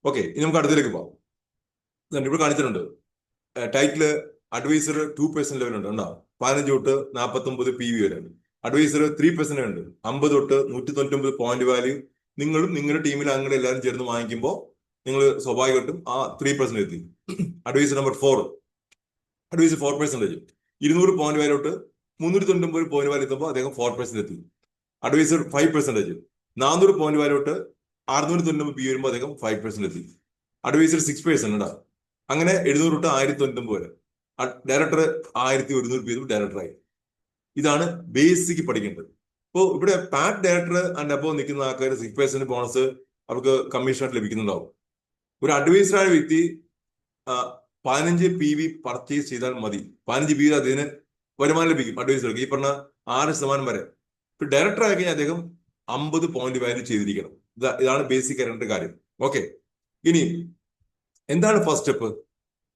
ഓക്കെ, ഇനി നമുക്ക് അടുത്തേക്ക് പോകാം. ഇവിടെ കാണിച്ചിട്ടുണ്ട് ടൈറ്റില് അഡ്വൈസർ 2% ലെവൽ ഉണ്ട്, ഉണ്ടാവും 15 തൊട്ട് 49 PV വരെ. അഡ്വൈസർ 3% ഉണ്ട്, 50 തൊട്ട് 199 പോയിന്റ് വാല്യൂ. നിങ്ങളും നിങ്ങളുടെ ടീമിൽ അങ്ങനെ എല്ലാവരും ചേർന്ന് വാങ്ങിക്കുമ്പോൾ നിങ്ങൾ സ്വാഭാവികമായിട്ടും ആ 3% എത്തി. Advisor number 4, advisor 4%. 200 point value തൊട്ട് 399 പോയിന്റ് വാല്യൂ എത്തുമ്പോൾ അദ്ദേഹം 4% എത്തി. അഡ്വൈസർ 5%. 400 പോയിന്റ് വാല്യൂ തൊട്ട് 699 PV വരുമ്പോൾ അദ്ദേഹം 5% എത്തി. അഡ്വൈസർ 6% ഉണ്ടാവും. അങ്ങനെ 700 തൊട്ട് 1099 വരെ. ഡയറക്ടർ 1100 PV ഡയറക്ടറായി. ഇതാണ് ബേസിക് പഠിക്കേണ്ടത്. ഇപ്പോൾ ഇവിടെ പാറ്റ് ഡയറക്ടർ ആൻഡ് അബോ നിൽക്കുന്ന ആൾക്കാർ 6% ബോണസ് അവർക്ക് കമ്മീഷനായിട്ട് ലഭിക്കുന്നുണ്ടാവും. ഒരു അഡ്വൈസറായ വ്യക്തി 15 PV പർച്ചേസ് ചെയ്താൽ മതി. 15 PV അതിന് വരുമാനം ലഭിക്കും അഡ്വൈസർക്ക്, ഈ പറഞ്ഞ 6% വരെ. ഇപ്പൊ ഡയറക്ടർ ആയി കഴിഞ്ഞാൽ അദ്ദേഹം 50 പോയിന്റ് വാല്യൂ ചെയ്തിരിക്കണം. ഇതാണ് ബേസിക് അറിയേണ്ട കാര്യം. ഓക്കെ, ഇനി എന്താണ് ഫസ്റ്റ് സ്റ്റെപ്പ്?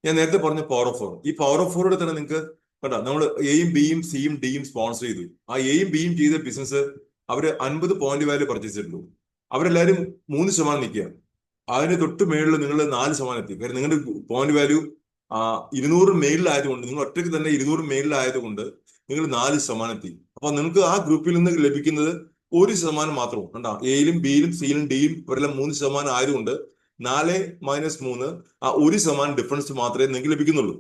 ഞാൻ നേരത്തെ പറഞ്ഞ പവർ ഓഫ് 4. ഈ പവർ ഓഫ് 4 തന്നെ നിങ്ങൾക്ക് കേട്ടോ, നമ്മൾ Aയും Bയും Cയും Dയും സ്പോൺസർ ചെയ്തു. ആ Aയും Bയും ചെയ്ത ബിസിനസ് അവര് 50 പോയിന്റ് വാല്യൂ പർച്ചേസ് ചെയ്തിട്ടുള്ളൂ. അവരെല്ലാവരും 3% നിൽക്കുക. അതിന് തൊട്ട് മേളിൽ നിങ്ങൾ 4% എത്തി. കാര്യം നിങ്ങളുടെ പോയിന്റ് വാല്യൂ 200 മേളിലായതുകൊണ്ട്, നിങ്ങൾ ഒറ്റയ്ക്ക് തന്നെ 200 മേളിലായതുകൊണ്ട് നിങ്ങൾ 4% എത്തി. അപ്പൊ നിങ്ങൾക്ക് ആ ഗ്രൂപ്പിൽ നിന്ന് ലഭിക്കുന്നത് 1% മാത്രവും കണ്ടാ. Aയിലും Bയിലും Cയിലും Dയും ഇവരെല്ലാം 3% ആയതുകൊണ്ട് 4 - 3 ആ 1% ഡിഫറൻസ് മാത്രമേ നിങ്ങൾക്ക് ലഭിക്കുന്നുള്ളൂ.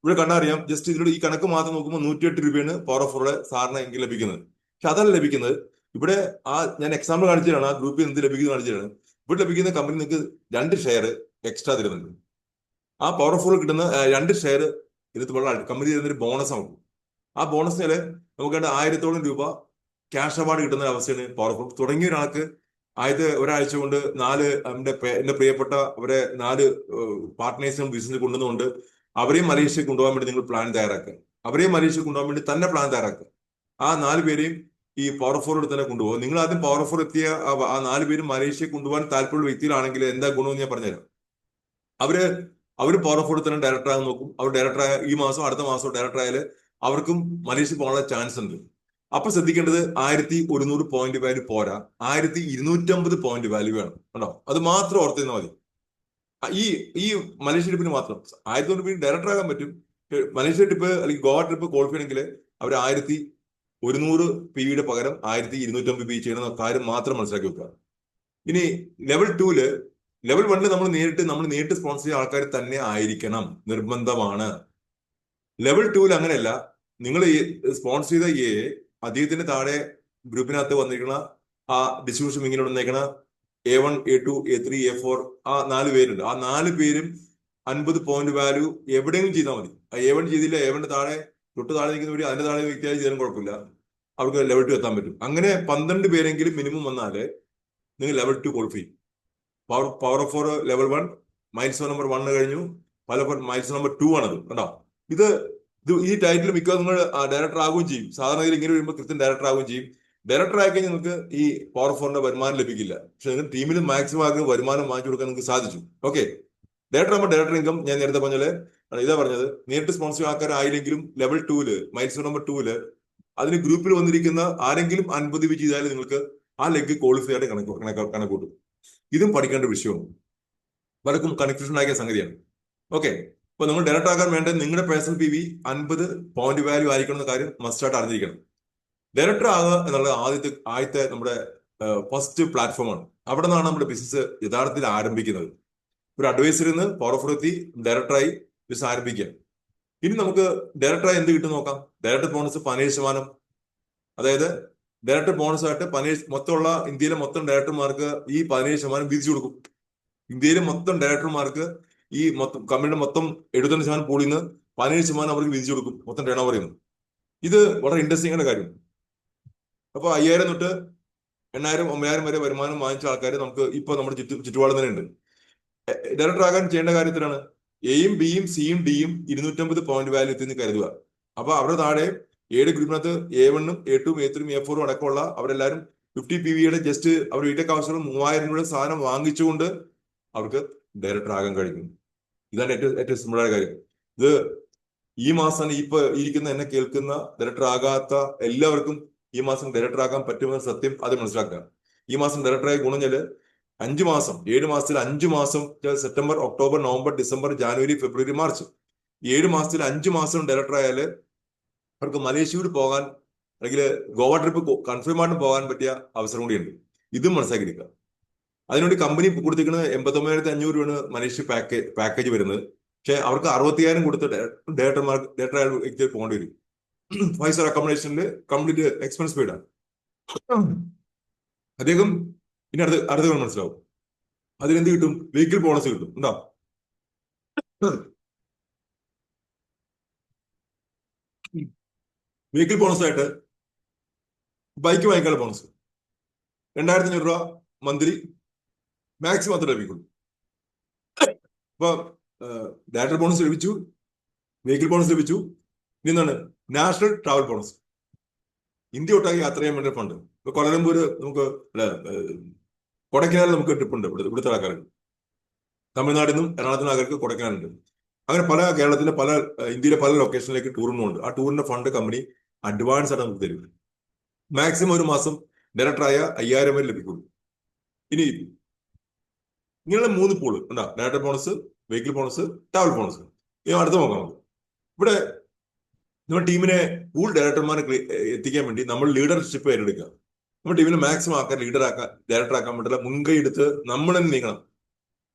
ഇവിടെ കണ്ടറിയാം. ജസ്റ്റ് ഇതിലൂടെ ഈ കണക്ക് മാത്രം നോക്കുമ്പോൾ 108 രൂപയാണ് പവർ ഓഫ് 4 സാറിന് എങ്കിൽ ലഭിക്കുന്നത്. പക്ഷെ അതല്ല ലഭിക്കുന്നത്. ഇവിടെ ഞാൻ എക്സാമ്പിൾ കാണിച്ചതാണ്, ആ ഗ്രൂപ്പിൽ എന്ത് ലഭിക്കുന്നത് കാണിച്ചതാണ്. ഇവിടെ ലഭിക്കുന്ന കമ്പനി നിങ്ങൾക്ക് 2 ഷെയർ എക്സ്ട്രാ തരുന്നുണ്ട്. ആ പവർ ഓഫ് 4 കിട്ടുന്ന 2 ഷെയർ ഇതിൽ കമ്പനി തരുന്നൊരു ബോണസ് ആണ്. ആ ബോണസിന് നമുക്ക് 1000-ഓളം രൂപ ക്യാഷ് അവാർഡ് കിട്ടുന്ന അവസ്ഥയാണ് പവർ ഓഫ് 4. തുടങ്ങിയ ഒരാൾക്ക് ഒരാഴ്ച കൊണ്ട് 4 എന്റെ പ്രിയപ്പെട്ട അവരെ 4 പാർട്ട്നേഴ്സും ബിസിനസ് കൊണ്ടുവന്നുകൊണ്ട് അവരെയും മലേഷ്യയിൽ കൊണ്ടുപോകാൻ വേണ്ടി നിങ്ങൾ പ്ലാൻ തയ്യാറാക്കുക. അവരെയും മലേഷ്യയിൽ കൊണ്ടുപോകാൻ വേണ്ടി തന്നെ പ്ലാൻ തയ്യാറാക്കുക. ആ 4 പേരെയും ഈ പവർ ഓഫ് 4 തന്നെ കൊണ്ടുപോകും. നിങ്ങൾ ആദ്യം പവർ ഓഫ് 4 എത്തിയ ആ 4 പേരും മലേഷ്യയിൽ കൊണ്ടുപോകാൻ താല്പര്യമുള്ള വ്യക്തികളാണെങ്കിൽ എന്താ ഗുണമെന്ന് ഞാൻ പറഞ്ഞുതരാം. അവര് പവർ ഓഫ് 4 തന്നെ ഡയറക്ടർ ആകാൻ നോക്കും. അവർ ഡയറക്ടർ ആയ ഈ മാസം അടുത്ത മാസം ഡയറക്ടർ ആയാൽ അവർക്കും മലേഷ്യയിൽ പോകാനുള്ള ചാൻസ് ഉണ്ട്. അപ്പൊ ശ്രദ്ധിക്കേണ്ടത് 1100 പോയിന്റ് വാല്യൂ പോരാ, 1250 പോയിന്റ് വാല്യൂ വേണം കേട്ടോ. അത് മാത്രം ഓർത്തിരുന്നാൽ മതി. ഈ മലേഷ്യ ട്രിപ്പിന് മാത്രം 1100 PV ഡയറക്ടർ ആകാൻ പറ്റും. മലേഷ്യ ട്രിപ്പ് അല്ലെങ്കിൽ ഗോവ ട്രിപ്പ് ക്വാളിഫൈ ആണെങ്കിൽ അവർ 1100 PV പകരം 1250 PV ചെയ്യണമെന്ന കാര്യം മാത്രം മനസ്സിലാക്കി വെക്കുക. ഇനി ലെവൽ 2-ല് ലെവൽ 1-ല് നമ്മൾ നേരിട്ട് സ്പോൺസർ ചെയ്യുന്ന ആൾക്കാർ തന്നെ ആയിരിക്കണം, നിർബന്ധമാണ്. ലെവൽ 2-ല് അങ്ങനെയല്ല. നിങ്ങൾ സ്പോൺസർ ചെയ്ത അദ്ദേഹത്തിന് താഴെ ഗ്രൂപ്പിനകത്ത് വന്നിരിക്കുന്ന ആ ഡിസ്ട്രിബ്യൂഷൻ ഇങ്ങനെ വന്നേക്കണ A1, A2, A3, A4 ആ 4 പേരുണ്ട്. ആ 4 പേരും 50 പോയിന്റ് വാല്യൂ എവിടെയെങ്കിലും ചെയ്താൽ മതി. ആ A1 ചെയ്തില്ല, A1 താഴെ തൊട്ട് താഴെ നിൽക്കുന്ന അതിന്റെ താഴെ വ്യക്തിയായി ചെയ്താലും കുഴപ്പമില്ല, അവർക്ക് ലെവൽ 2 എത്താൻ പറ്റും. അങ്ങനെ 12 പേരെങ്കിലും മിനിമം വന്നാല് നിങ്ങൾ ലെവൽ 2 ക്വാളിഫൈ ചെയ്യും. Power of 4 level 1, miles number 1 കഴിഞ്ഞു, മൈൽസ് നമ്പർ 2 ആണത് കേട്ടോ. ഇത് ഈ ടൈറ്റിൽ മിക്കവാറും നിങ്ങൾ ഡയറക്ടർ ആവുകയും ചെയ്യും. സാധാരണ ഇങ്ങനെ വരുമ്പോൾ കൃത്യം ഡയറക്ടർ ആവുകയും ചെയ്യും. ഡയറക്ടർ ആയി കഴിഞ്ഞാൽ നിങ്ങൾക്ക് ഈ പവർ 4-ന്റെ വരുമാനം ലഭിക്കില്ല. പക്ഷെ നിങ്ങൾ ടീമിൽ മാക്സിമം ആക്കി വരുമാനം വാങ്ങിച്ചു കൊടുക്കാൻ നിങ്ങൾക്ക് സാധിച്ചു. ഓക്കെ, ഡയറക്ടർ ആകുമ്പോൾ ഡയറക്ടർ ഇൻകം ഞാൻ നേരത്തെ പറഞ്ഞാല് ഇതാ പറഞ്ഞത്, നേരിട്ട് സ്പോൺസർ ആൾക്കാരായില്ലെങ്കിലും ലെവൽ 2-ല് മൈൽസ് നമ്പർ 2-ല് അതിന് ഗ്രൂപ്പിൽ വന്നിരിക്കുന്ന ആരെങ്കിലും 50 ചെയ്താൽ നിങ്ങൾക്ക് ആ ലെഗ് ക്വാളിഫൈ ആയിട്ട് കണക്കൂട്ടും. ഇതും പഠിക്കേണ്ട വിഷയമാണ്, പലർക്കും കൺഫ്യൂഷൻ ആക്കിയ സംഗതിയാണ്. ഓക്കെ, അപ്പൊ നിങ്ങൾ ഡയറക്ടർ ആക്കാൻ വേണ്ട നിങ്ങളുടെ പേഴ്സണൽ PV 50 പോയിന്റ് വാല്യൂ ആയിരിക്കണം എന്ന കാര്യം മസ്റ്റായിട്ട് അറിഞ്ഞിരിക്കണം. ഡയറക്ടർ ആകുക എന്നുള്ള ആദ്യത്തെ നമ്മുടെ ഫസ്റ്റ് പ്ലാറ്റ്ഫോമാണ്. അവിടെ നിന്നാണ് നമ്മുടെ ബിസിനസ് യഥാർത്ഥത്തിൽ ആരംഭിക്കുന്നത്. ഒരു അഡ്വൈസറിൽ നിന്ന് പവർ ഓഫ് എത്തി ഡയറക്ടറായി ബിസിനസ് ആരംഭിക്കുക. ഇനി നമുക്ക് ഡയറക്ടറായി എന്ത് കിട്ടും നോക്കാം. Director bonus 17%. അതായത് ഡയറക്ടർ ബോണസ് ആയിട്ട് 17 മൊത്തമുള്ള ഇന്ത്യയിലെ മൊത്തം ഡയറക്ടർമാർക്ക് ഈ 17% വീതിച്ചു കൊടുക്കും. ഇന്ത്യയിലെ മൊത്തം ഡയറക്ടർമാർക്ക് ഈ മൊത്തം കമ്പനിയുടെ മൊത്തം 75% പൂളിൽ നിന്ന് 17% അവർക്ക് വീതിച്ചു കൊടുക്കും, മൊത്തം ടേൺ ഓവർ ചെയ്യുന്നു. ഇത് വളരെ ഇൻട്രസ്റ്റിംഗ് ആയ കാര്യം. അപ്പൊ 5000 തൊട്ട് 8000, 9000 വരെ വരുമാനം വാങ്ങിച്ച ആൾക്കാർ നമുക്ക് ഇപ്പൊ നമ്മുടെ ചുറ്റുപാട് തന്നെ ഉണ്ട്. ഡയറക്ടർ ആകാൻ ചെയ്യേണ്ട കാര്യത്തിലാണ് എയും ബിയും സിയും ഡിയും 250 പോയിന്റ് വാല്യൂ എത്തി കരുതുക. അപ്പൊ അവരുടെ താഴെ 7 ഗ്രൂപ്പിനകത്ത് A1-ഉം A2-ഉം A3-ഉം A4-ഉം അടക്കമുള്ള അവരെല്ലാവരും 50 PV-യുടെ ജസ്റ്റ് അവർ വീട്ടിലേക്ക് ആവശ്യമുള്ള 3000 രൂപയുടെ സാധനം വാങ്ങിച്ചുകൊണ്ട് അവർക്ക് ഡയറക്ടർ ആകാൻ കഴിയും. ഇതാണ് ഏറ്റവും സിമ്പിളായ കാര്യം. ഇത് ഈ മാസം ഇപ്പൊ ഇരിക്കുന്ന എന്നെ കേൾക്കുന്ന ഡയറക്ടർ ആകാത്ത എല്ലാവർക്കും ഈ മാസം ഡയറക്ടർ ആകാൻ പറ്റുമെന്ന സത്യം അത് മനസ്സിലാക്കുക. ഈ മാസം ഡയറക്ടറായി ഗുണഞ്ഞാല് 5 മാസം, 7 മാസത്തിൽ 5 മാസം, September, October, November, December, January, February, March, 7 മാസത്തിൽ 5 മാസം ഡയറക്ടർ ആയാല് അവർക്ക് മലേഷ്യയിൽ പോകാൻ അല്ലെങ്കിൽ ഗോവ ട്രിപ്പ് കൺഫേം ആയിട്ട് പോകാൻ പറ്റിയ അവസരം കൂടിയുണ്ട്. ഇതും മനസ്സിലാക്കിയിരിക്കുക. അതിനുവേണ്ടി കമ്പനി കൊടുത്തിരിക്കുന്നത് 89,500 രൂപയാണ് മലേഷ്യ പാക്കേജ് വരുന്നത്. പക്ഷെ അവർക്ക് 60,000 കൊടുത്തിട്ട് ഡയറക്ടർ വ്യക്തിയിൽ പോകേണ്ടി വരും. 5 സ്റ്റാർ അക്കോമഡേഷനിൽ കംപ്ലീറ്റ് എക്സ്പെൻസ് പെയ്ഡാണ് അദ്ദേഹം. ഇനി അടുത്ത മനസ്സിലാവും. അതിനെന്ത് കിട്ടും? വെഹിക്കിൾ ബോണസ് കിട്ടും. ഉണ്ടോ? വെഹിക്കിൾ ബോണസ് ആയിട്ട് ബൈക്ക് വാങ്ങിക്കാനുള്ള ബോണസ് 2500 രൂപ മന്ത്ലി മാക്സിമം അത്ര ലഭിക്കുള്ളൂ. അപ്പൊ ഡയറക്ടർ ബോണസ് ലഭിച്ചു, വെഹിക്കിൾ ബോണസ് ലഭിച്ചു. ഇനി എന്താണ്? National travel bonus. ഇന്ത്യ ഒട്ടാകെ യാത്ര ചെയ്യാൻ വേണ്ടി ഫണ്ട്. ഇപ്പൊ കൊല്ലംപൂര് നമുക്ക് കൊടൈക്കനാൽ നമുക്ക് ട്രിപ്പ് ഉണ്ട് ഇവിടുത്തെ ആൾക്കാർക്ക്. തമിഴ്നാട്ടിൽ നിന്നും എറണാകുളത്തുനിന്നും ആൾക്കാർക്ക് കൊടൈക്കനാലുണ്ട്. അങ്ങനെ കേരളത്തിലെ ഇന്ത്യയിലെ പല ലൊക്കേഷനിലേക്ക് ടൂറിനുമുണ്ട്. ആ ടൂറിന്റെ ഫണ്ട് കമ്പനി അഡ്വാൻസ് ആയിട്ട് നമുക്ക് തരും. മാക്സിമം ഒരു മാസം ഡയറക്ടറായ 5000 വരെ ലഭിക്കുള്ളൂ. ഇനി ഇങ്ങനെയുള്ള 3 പൂള് ഉണ്ടാ: director bonus, vehicle bonus, travel bonus. അടുത്ത് നോക്കാം. നമുക്ക് ഇവിടെ നമ്മുടെ ടീമിനെ പൂൾ ഡയറക്ടർമാരെ എത്തിക്കാൻ വേണ്ടി നമ്മൾ ലീഡർഷിപ്പ് ഏറ്റെടുക്കുക. നമ്മുടെ ടീമിനെ മാക്സിമം ആക്കാൻ ഡയറക്ടർ ആക്കാൻ വേണ്ടിയുള്ള മുൻകൈ എടുത്ത് നമ്മൾ തന്നെ നീങ്ങണം.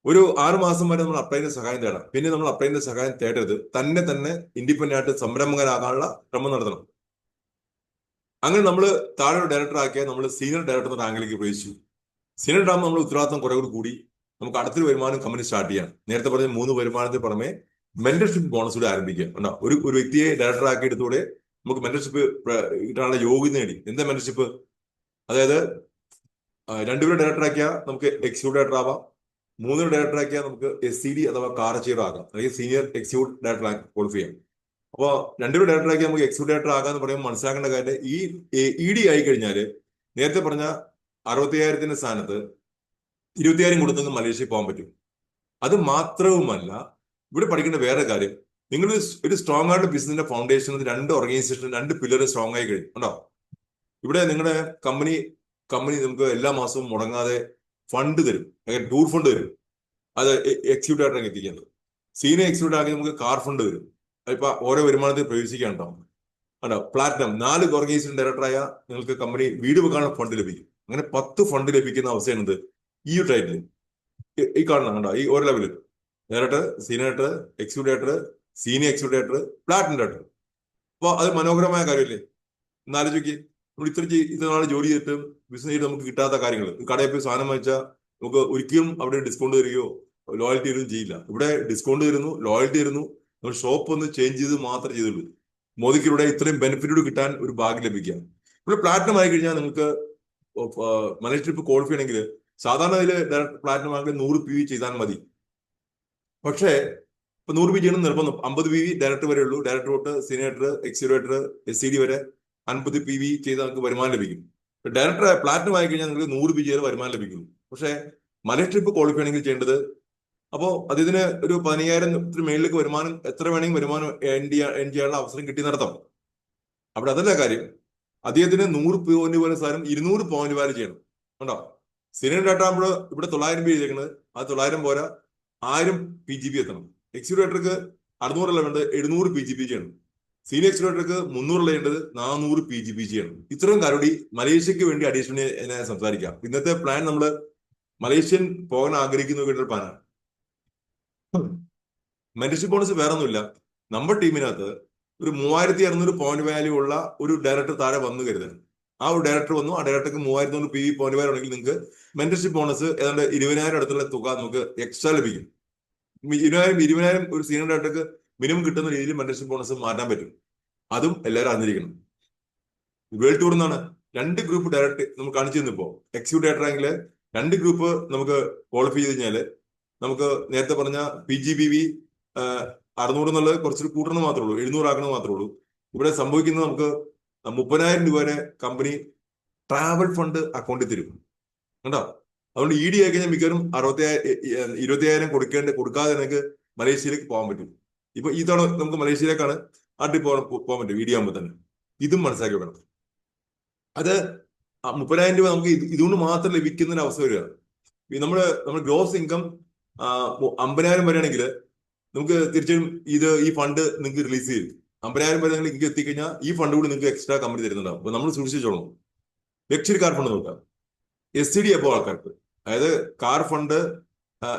ഒരു 6 മാസം വരെ നമ്മൾ അപ്ലൈൻ്റെ സഹായം തേടാം. പിന്നെ നമ്മൾ അപ്ലൈൻ്റെ സഹായം തേടരുത്. തന്നെ ഇൻഡിപെൻഡന്റ് ആയിട്ട് സംരംഭകനാകാനുള്ള ശ്രമം നടത്തണം. അങ്ങനെ നമ്മൾ താഴെ ഡയറക്ടർ ആക്കിയാൽ നമ്മൾ സീനിയർ ഡയറക്ടർ റാങ്കിലേക്ക് പ്രവേശിച്ചു. സീനിയർ ആകുമ്പോൾ നമ്മൾ ഉത്തരവാദിത്തം കുറെ കൂടി നമുക്ക് അടുത്തൊരു വരുമാനം കമ്പനി സ്റ്റാർട്ട് ചെയ്യാം. നേരത്തെ പറഞ്ഞ 3 വരുമാനത്തിന് പുറമെ മെന്റർഷിപ്പ് ബോണസ് കൂടെ ആരംഭിക്കുക. ഒരു വ്യക്തിയെ ഡയറക്ടർ ആക്കി എടുത്തൂടെ നമുക്ക് മെന്റർഷിപ്പ് കിട്ടാനുള്ള യോഗ്യത നേടി. എന്താ മെന്റർഷിപ്പ്? അതായത് 2 പേര് ഡയറക്ടർ ആക്കിയാൽ നമുക്ക് എക്സിക്യൂട്ടീവ് ഡയറക്ടർ ആവാം. 3 ഡയറക്ടർ ആക്കിയാൽ നമുക്ക് SCD അഥവാ കാർ ചീർ ആകാം, അല്ലെങ്കിൽ സീനിയർ എക്സിക്യൂട്ടീവ് ഡയറക്ടർ ക്വാളിഫൈ ചെയ്യാം. അപ്പോൾ 2 പേര് ഡയറക്ടർ ആക്കിയാൽ നമുക്ക് എക്സിക്യൂട്ടീവ് ഡയറക്ടർ ആകാന്ന് പറയുമ്പോൾ മനസ്സിലാക്കേണ്ട കാര്യം, ഈ ED ആയി കഴിഞ്ഞാൽ നേരത്തെ പറഞ്ഞ 65,000 സ്ഥാനത്ത് 20,000 കൊടുത്തെങ്കിൽ മലേഷ്യയിൽ പോകാൻ പറ്റും. അത് മാത്രവുമല്ല, ഇവിടെ പഠിക്കേണ്ട വേറെ കാര്യം, നിങ്ങൾ ഒരു സ്ട്രോങ് ആയിട്ട് ബിസിനസിന്റെ ഫൗണ്ടേഷൻ 2 ഓർഗനൈസേഷൻ 2 പില്ലർ സ്ട്രോങ് ആയി കഴിയും. ഉണ്ടോ? ഇവിടെ നിങ്ങളുടെ കമ്പനി നമുക്ക് എല്ലാ മാസവും മുടങ്ങാതെ ഫണ്ട് തരും, ടൂർ ഫണ്ട് തരും. അത് എക്സിക്യൂട്ടീവ് ഡയറക്ടർ എത്തിക്കുന്നത്. സീനിയർ എക്സിക്യൂട്ടീവ് ആക്കി നമുക്ക് കാർ ഫണ്ട് തരും. അതിപ്പോ ഓരോ വരുമാനത്തിൽ പ്രവേശിക്കാനുണ്ടാവും. ഉണ്ടോ? പ്ലാറ്റിനം 4 ഓർഗനൈസേഷൻ ഡയറക്ടറായ നിങ്ങൾക്ക് കമ്പനി വീട് വെക്കാനുള്ള ഫണ്ട് ലഭിക്കും. അങ്ങനെ 10 ഫണ്ട് ലഭിക്കുന്ന അവസ്ഥയാണിത്. ഈ ഒരു ടൈറ്റിൽ ഈ കാണുന്ന കണ്ടോ, ഈ ഒരു ലെവലിൽ director, senior director, executive director, senior executive director, platinum director. അപ്പൊ അത് മനോഹരമായ കാര്യമല്ലേ? എന്നാലോചിക്ക്, നമ്മൾ ഇത്ര നാൾ ജോലി ചെയ്തിട്ട് ബിസിനസ് ചെയ്ത് നമുക്ക് കിട്ടാത്ത കാര്യങ്ങൾ, കടയിൽ പോയി സാധനം വാങ്ങിച്ചാൽ നമുക്ക് ഒരിക്കലും അവിടെ ഡിസ്കൗണ്ട് തരികയോ ലോയൽറ്റി തരുകയും ചെയ്യില്ല. ഇവിടെ ഡിസ്കൗണ്ട് തരുന്നു, ലോയൽറ്റി തരുന്നു. നമ്മൾ ഷോപ്പ് ഒന്ന് ചേഞ്ച് ചെയ്ത് മാത്രമേ ചെയ്തുള്ളൂ. മോദിക്ക് ഇവിടെ ഇത്രയും ബെനിഫിറ്റോട് കിട്ടാൻ ഒരു ഭാഗ്യം ലഭിക്കുക. ഇവിടെ പ്ലാറ്റിനം ആയി കഴിഞ്ഞാൽ നിങ്ങൾക്ക് മലേഷ്യ ട്രിപ്പ് ക്വാളിഫൈ ചെയ്യണമെങ്കിൽ സാധാരണ ഇതിൽ പ്ലാറ്റിനം ആണെങ്കിൽ 100 PV ചെയ്താൽ മതി. പക്ഷേ ഇപ്പൊ 100 PV ചെയ്യണം നിർബന്ധം. 50 PV ഡയറക്ടർ വരെ ഉള്ളൂ. ഡയറക്ടർ തൊട്ട് senior director, executive director, SCD വരെ 50 PV ചെയ്താൽ നമുക്ക് വരുമാനം ലഭിക്കും. ഡയറക്ടർ പ്ലാറ്റിനം ആയി കഴിഞ്ഞാൽ നിങ്ങൾക്ക് 100 PV ചെയ്താൽ വരുമാനം ലഭിക്കും. പക്ഷേ മലേഷ്യ ട്രിപ്പ് ക്വാളിഫൈ ആണെങ്കിൽ ചെയ്യേണ്ടത്, അപ്പോൾ അതിന് ഒരു 15,000 മേളിലേക്ക് വരുമാനം, എത്ര വേണമെങ്കിൽ വരുമാനം എൻ ചെയ്യാനുള്ള അവസരം കിട്ടി നടത്താം. അവിടെ അതല്ല കാര്യം. അദ്ദേഹത്തിന് 100 പോയിന്റ് പോലെ സാധനം 200 പോയിന്റ് വരെ ചെയ്യണം. ഉണ്ടോ? സീനിയർ ഡാറ്റ ആകുമ്പോൾ ഇവിടെ 900 PV ചെയ്തേക്കുന്നത്, അത് 900 പോരാ, 1000 PGP എത്തണം. എക്സിക്യൂട്ടീവർക്ക് 600 വേണ്ടത് 700 PGP ചെയ്യണം. സീനിയർ എക്സിക്യൂട്ടീവർക്ക് 300 വേണ്ടത് 400 PGP ചെയ്യണം. ഇത്രയും കാരോടി മലേഷ്യക്ക് വേണ്ടി അഡീഷണൽ സംസാരിക്കാം. ഇന്നത്തെ പ്ലാൻ നമ്മൾ മലേഷ്യൻ പോകാൻ ആഗ്രഹിക്കുന്ന പ്ലാനാണ്. മെന്റർഷിപ്പ് ബോണസ് വേറെ ഒന്നുമില്ല. നമ്മുടെ ടീമിനകത്ത് ഒരു 3600 പോയിന്റ് വാല്യൂ ഉള്ള ഒരു ഡയറക്ടർ താഴെ വന്നു കരുതണം. ആ ഒരു ഡയറക്ടർ വന്നു, ആ ഡയറക്ടർക്ക് 3600 PV പോയിന്റ് വാല്യൂ ഉണ്ടെങ്കിൽ നിങ്ങൾക്ക് മെന്റർഷിപ്പ് ബോണസ് ഏതാണ്ട് 20,000 അടുത്തുള്ള തുക നമുക്ക് എക്സ്ട്രാ ലഭിക്കും. 20,000 ഒരു സീനിയർ ഡയറക്ടർക്ക് മിനിമം കിട്ടുന്ന രീതിയിൽ മെന്റർഷിപ്പ് ബോണസ് മാറ്റാൻ പറ്റും. അതും എല്ലാവരും അറിഞ്ഞിരിക്കണം. വേൾഡ് ടൂർ എന്നാണ് 2 ഗ്രൂപ്പ് ഡയറക്ടർ നമുക്ക് കാണിച്ചു തന്നിപ്പോ. എക്സിക്യൂട്ടീവ് ഡയറക്ടർ ആണെങ്കിൽ 2 ഗ്രൂപ്പ് നമുക്ക് ക്വാളിഫൈ ചെയ്ത് കഴിഞ്ഞാൽ നമുക്ക് നേരത്തെ പറഞ്ഞ PGBV 600 എന്നുള്ളത് കുറച്ചൊരു കൂട്ടണം മാത്രമേ ഉള്ളൂ, 700 ആക്കണമെന്ന് മാത്രമേ ഉള്ളൂ. ഇവിടെ സംഭവിക്കുന്നത് നമുക്ക് 30,000 രൂപ വരെ കമ്പനി ട്രാവൽ ഫണ്ട് അക്കൗണ്ടിൽ തരും. കണ്ടോ? അതുകൊണ്ട് ED ആയി കഴിഞ്ഞാൽ മിക്കവാറും 20,000 കൊടുക്കാതെ നിങ്ങൾക്ക് മലേഷ്യയിലേക്ക് പോകാൻ പറ്റും. ഇപ്പൊ ഈ തവണ നമുക്ക് മലേഷ്യയിലേക്കാണ് ആ ട്രിപ്പ് പോകാൻ പറ്റും ED ആകുമ്പോൾ തന്നെ. ഇതും മനസ്സിലാക്കി വെക്കണം. അത് 30,000 രൂപ നമുക്ക് ഇതുകൊണ്ട് മാത്രം ലഭിക്കുന്ന ഒരു അവസ്ഥ വരിക. നമ്മൾ ഗ്രോസ് ഇൻകം 50,000 വരെയാണെങ്കിൽ നമുക്ക് തീർച്ചയായും ഈ ഫണ്ട് നിങ്ങൾക്ക് റിലീസ് ചെയ്യും. 50,000 വരെ നിങ്ങൾക്ക് എത്തിക്കഴിഞ്ഞാൽ ഈ ഫണ്ട് കൂടി നിങ്ങൾക്ക് എക്സ്ട്രാ കമ്പനി തരുന്നുണ്ടാവും. അപ്പൊ നമ്മൾ സൂക്ഷിച്ചോളണം. ലക്ഷറി കാർ ഫണ്ട് നോക്കാം. SCD അപ്പോൾ ആൾക്കാർക്ക്, അതായത് കാർ ഫണ്ട്